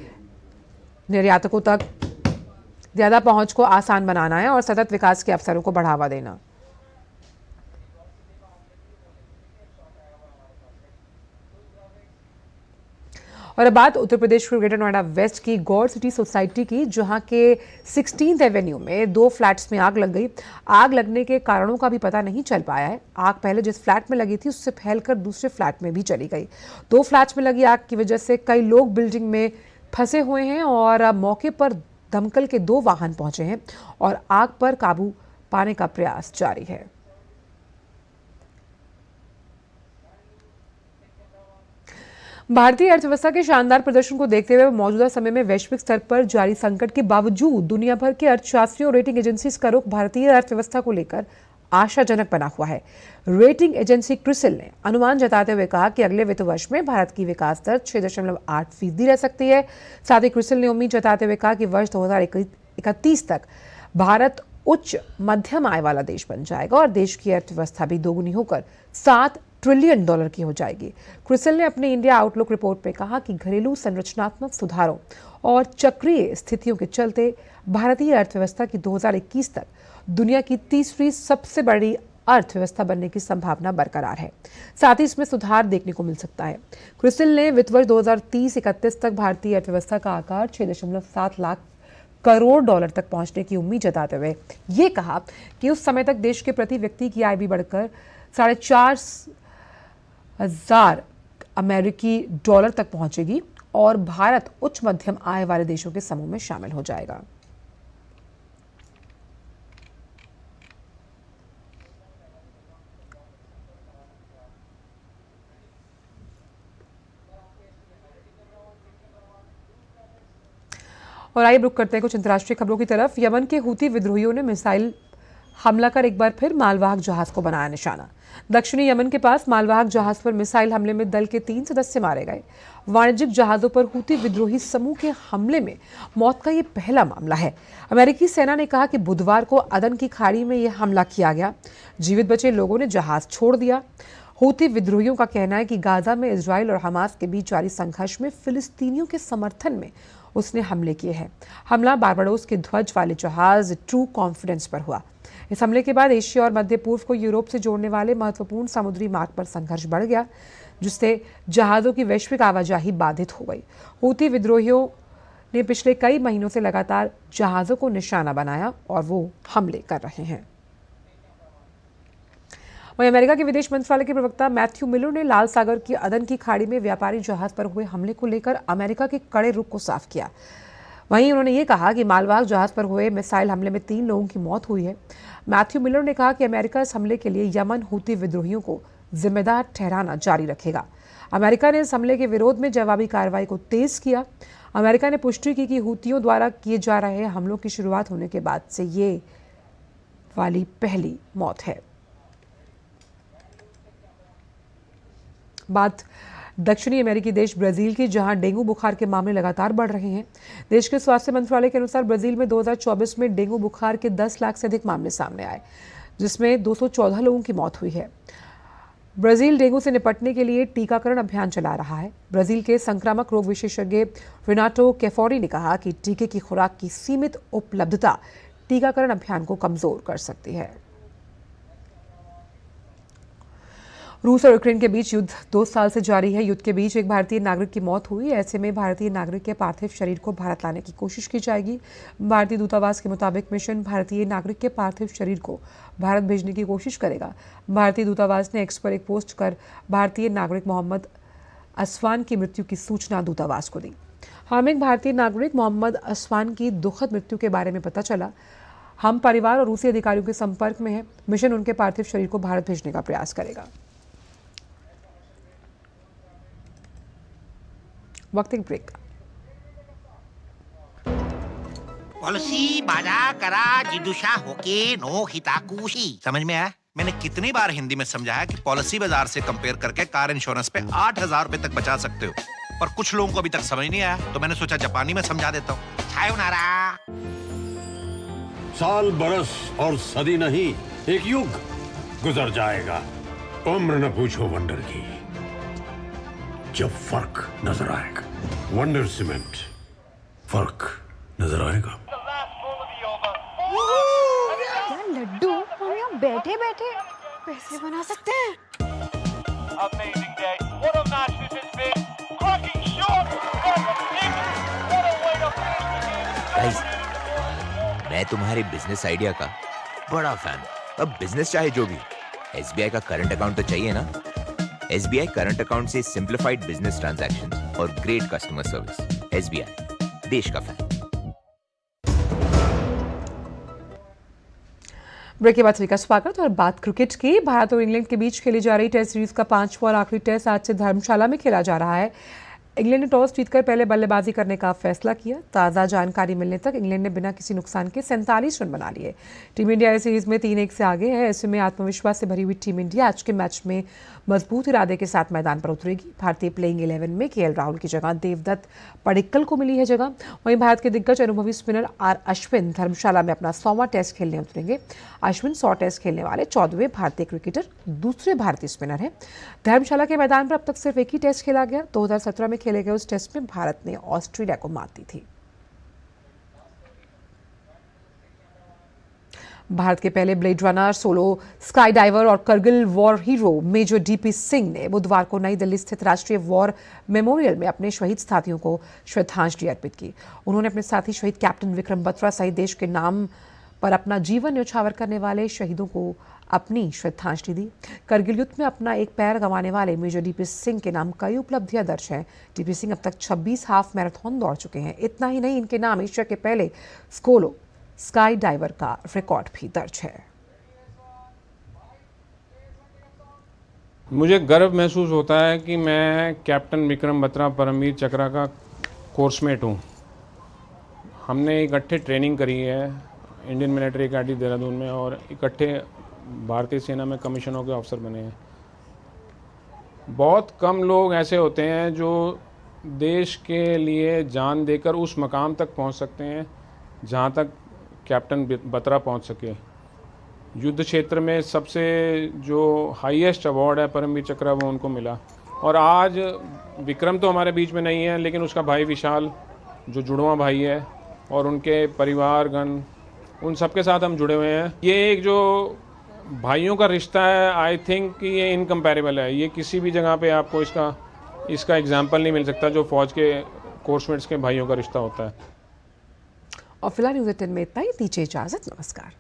निर्यातकों तक ज्यादा पहुंच को आसान बनाना है और सतत विकास के अवसरों को बढ़ावा देना। और अब बात उत्तर प्रदेश के ग्रेटर नोएडा वेस्ट की गॉड सिटी सोसाइटी की, जहां के 16th एवेन्यू में 2 फ्लैट्स में आग लग गई। आग लगने के कारणों का भी पता नहीं चल पाया है। आग पहले जिस फ्लैट में लगी थी उससे फैलकर दूसरे फ्लैट में भी चली गई। 2 फ्लैट्स में लगी आग की वजह से कई लोग बिल्डिंग में फंसे हुए हैं और मौके पर दमकल के 2 वाहन पहुंचे हैं और आग पर काबू पाने का प्रयास जारी है। भारतीय अर्थव्यवस्था के शानदार प्रदर्शन को देखते हुए मौजूदा समय में वैश्विक स्तर पर जारी संकट के बावजूद दुनिया भर के अर्थशास्त्रियों और रेटिंग एजेंसी का रुख भारतीय अर्थव्यवस्था को लेकर आशाजनक बना हुआ है। रेटिंग एजेंसी क्रिसिल ने अनुमान जताते हुए कहा कि अगले वित्त वर्ष में भारत की विकास दर 6.8% रह सकती है। साथ ही क्रिसिल ने उम्मीद जताते हुए कहा कि वर्ष 2031 तक भारत उच्च मध्यम आय वाला देश बन जाएगा और देश की अर्थव्यवस्था भी दोगुनी होकर $7 ट्रिलियन की हो जाएगी। क्रिसिल ने अपनी इंडिया आउटलुक रिपोर्ट में कहा कि घरेलू संरचनात्मक सुधारों और चक्रीय स्थितियों के चलते भारतीय अर्थव्यवस्था की 2021 तक दुनिया की 3री सबसे बड़ी अर्थव्यवस्था बनने की संभावना बरकरार है। साथ ही इसमें सुधार देखने को मिल सकता है। क्रिसिल ने वित्त वर्ष 2030-31 तक भारतीय अर्थव्यवस्था का आकार 6.7 लाख करोड़ डॉलर तक पहुंचने की उम्मीद जताते हुए ये कहा कि उस समय तक देश के प्रति व्यक्ति की आय भी बढ़कर 4,500 अमेरिकी डॉलर तक पहुंचेगी और भारत उच्च मध्यम आय वाले देशों के समूह में शामिल हो जाएगा। और आइए रुक करते हैं कुछ अंतर्राष्ट्रीय खबरों की तरफ। यमन के हूती विद्रोहियों ने मिसाइल हमला कर एक बार फिर मालवाहक जहाज को बनाया निशाना। दक्षिणी यमन के पास मालवाहक जहाज पर मिसाइल हमले में दल के 3 सदस्य मारे गए। वाणिज्यिक जहाजों पर हूती विद्रोही समूह के हमले में मौत का ये पहला मामला है। अमेरिकी सेना ने कहा कि बुधवार को अदन की खाड़ी में यह हमला किया गया। जीवित बचे लोगों ने जहाज छोड़ दिया। हूती विद्रोहियों का कहना है कि गाजा में इजराइल और हमास के बीच जारी संघर्ष में फिलिस्तीनियों के समर्थन में उसने हमले किए हैं। हमला बारबाडोस के ध्वज वाले जहाज ट्रू कॉन्फिडेंस पर हुआ। इस हमले के बाद एशिया और मध्य पूर्व को यूरोप से जोड़ने वाले महत्वपूर्ण समुद्री मार्ग पर संघर्ष बढ़ गया, जिससे जहाजों की वैश्विक आवाजाही बाधित हो गई। हूती विद्रोहियों ने पिछले कई महीनों से लगातार जहाजों को निशाना बनाया और वो हमले कर रहे हैं। वहीं अमेरिका के विदेश मंत्रालय के प्रवक्ता मैथ्यू मिलर ने लाल सागर की अदन की खाड़ी में व्यापारी जहाज पर हुए हमले को लेकर अमेरिका के कड़े रुख को साफ किया। वहीं उन्होंने ये कहा कि मालवाहक जहाज पर हुए मिसाइल हमले में 3 लोगों की मौत हुई है। मैथ्यू मिलर ने कहा कि अमेरिका इस हमले के लिए यमन हूती विद्रोहियों को जिम्मेदार ठहराना जारी रखेगा। अमेरिका ने इस हमले के विरोध में जवाबी कार्रवाई को तेज किया। अमेरिका ने पुष्टि की कि हूतियों द्वारा किए जा रहे हमलों की शुरुआत होने के बाद से ये वाली पहली मौत है। बात दक्षिणी अमेरिकी देश ब्राजील की, जहां डेंगू बुखार के मामले लगातार बढ़ रहे हैं। देश के स्वास्थ्य मंत्रालय के अनुसार ब्राजील में 2024 में डेंगू बुखार के 10 लाख से अधिक मामले सामने आए, जिसमें 214 लोगों की मौत हुई है। ब्राजील डेंगू से निपटने के लिए टीकाकरण अभियान चला रहा है। ब्राजील के संक्रामक रोग विशेषज्ञ रिनाटो कैफोरी ने कहा कि टीके की खुराक की सीमित उपलब्धता टीकाकरण अभियान को कमजोर कर सकती है। रूस और यूक्रेन के बीच युद्ध 2 साल से जारी है। युद्ध के बीच एक भारतीय नागरिक की मौत हुई। ऐसे में भारतीय नागरिक के पार्थिव शरीर को भारत लाने की कोशिश की जाएगी। भारतीय दूतावास के मुताबिक मिशन भारतीय नागरिक के पार्थिव शरीर को भारत भेजने की कोशिश करेगा। भारतीय दूतावास ने एक्स पर एक पोस्ट कर भारतीय नागरिक मोहम्मद असवान की मृत्यु की सूचना दूतावास को दी। हम एक भारतीय नागरिक मोहम्मद असवान की दुखद मृत्यु के बारे में पता चला। हम परिवार और रूसी अधिकारियों के संपर्क में हैं। मिशन उनके पार्थिव शरीर को भारत भेजने का प्रयास करेगा। वक्त एक ब्रेक। पॉलिसी बाजा करा जिदुषा होके नो हिताकुशी। समझ में आया? मैंने कितनी बार हिंदी में समझाया कि पॉलिसी बाजार से कंपेयर करके कार इंश्योरेंस पे 8,000 रुपए तक बचा सकते हो, पर कुछ लोगों को अभी तक समझ नहीं आया, तो मैंने सोचा जापानी में समझा देता हूँ। सायोनारा। साल, बरस और सदी नहीं, एक युग गुजर जाएगा। उम्र न पूछो वंडर की, जब फर्क नजर आएगा। वंडर सीमेंट, फर्क नजर आएगा। लड्डू, हम यहाँ बैठे बैठे पैसे बना सकते हैं। गाइस, मैं तुम्हारे बिजनेस आइडिया का बड़ा फैन हूं। अब बिजनेस चाहे जो भी, एसबीआई का करंट अकाउंट तो चाहिए ना। एसबीआई करंट अकाउंट से सिंप्लीफाइड बिजनेस ट्रांजैक्शंस और ग्रेट कस्टमर सर्विस। एसबीआई, देश का फैन। ब्रेक के बाद सभी का स्वागत। और बात क्रिकेट की। भारत और इंग्लैंड के बीच खेली जा रही टेस्ट सीरीज का 5वां और आखिरी टेस्ट आज से धर्मशाला में खेला जा रहा है। इंग्लैंड ने टॉस जीतकर पहले बल्लेबाजी करने का फैसला किया। ताज़ा जानकारी मिलने तक इंग्लैंड ने बिना किसी नुकसान के 47 रन बना लिए। टीम इंडिया इस सीरीज में 3-1 से आगे है। ऐसे में आत्मविश्वास से भरी हुई टीम इंडिया आज के मैच में मजबूत इरादे के साथ मैदान पर उतरेगी। भारतीय प्लेइंग 11 में केएल राहुल की जगह देवदत्त पडिक्कल को मिली है जगह। वहीं भारत के दिग्गज अनुभवी स्पिनर आर अश्विन धर्मशाला में अपना 100वां टेस्ट खेलने उतरेंगे। अश्विन 100 टेस्ट खेलने वाले 14वें भारतीय क्रिकेटर, दूसरे भारतीय स्पिनर हैं। धर्मशाला के मैदान पर अब तक सिर्फ एक ही टेस्ट खेला गया। 2017 में खेले गए उस टेस्ट में भारत ने ऑस्ट्रेलिया को मात दी थी। भारत के पहले blade runner, solo sky diver और Kargil war hero major DP Singh ने बुधवार को नई दिल्ली स्थित राष्ट्रीय वॉर मेमोरियल में अपने शहीद साथियों को श्रद्धांजलि अर्पित की। उन्होंने अपने साथी शहीद कैप्टन विक्रम बत्रा सहित देश के नाम पर अपना जीवन न्यौछावर करने वाले शहीदों को अपनी श्रद्धांजलि दी। करगिल युद्ध में अपना एक पैर गंवाने वाले मेजर डीपी सिंह के नाम कई उपलब्धियां दर्ज हैं। डीपी सिंह अब तक 26 हाफ मैराथन दौड़ चुके हैं। इतना ही नहीं, इनके नाम एशिया के पहले सोलो स्काई डाइवर का रिकॉर्ड भी दर्ज है। मुझे गर्व महसूस होता है कि मैं कैप्टन विक्रम बत्रा परमवीर चक्रा का कोर्समेट हूँ। हमने इकट्ठे ट्रेनिंग करी है इंडियन मिलिट्री अकेडमी देहरादून में और इकट्ठे भारतीय सेना में कमीशनों के अफसर बने हैं। बहुत कम लोग ऐसे होते हैं जो देश के लिए जान देकर उस मकाम तक पहुंच सकते हैं जहां तक कैप्टन बत्रा पहुंच सके। युद्ध क्षेत्र में सबसे जो हाईएस्ट अवार्ड है परमवीर चक्र, वो उनको मिला। और आज विक्रम तो हमारे बीच में नहीं है, लेकिन उसका भाई विशाल जो जुड़वा भाई है और उनके परिवारगण, उन सबके साथ हम जुड़े हुए हैं। ये एक जो भाइयों का रिश्ता है, आई थिंक कि ये इनकम्पेरेबल है। ये किसी भी जगह पे आपको इसका एग्जाम्पल नहीं मिल सकता जो फौज के कोर्समेट्स के भाइयों का रिश्ता होता है। और फिलहाल न्यूज़ 18 में इतना ही। दीजिए इजाजत, नमस्कार।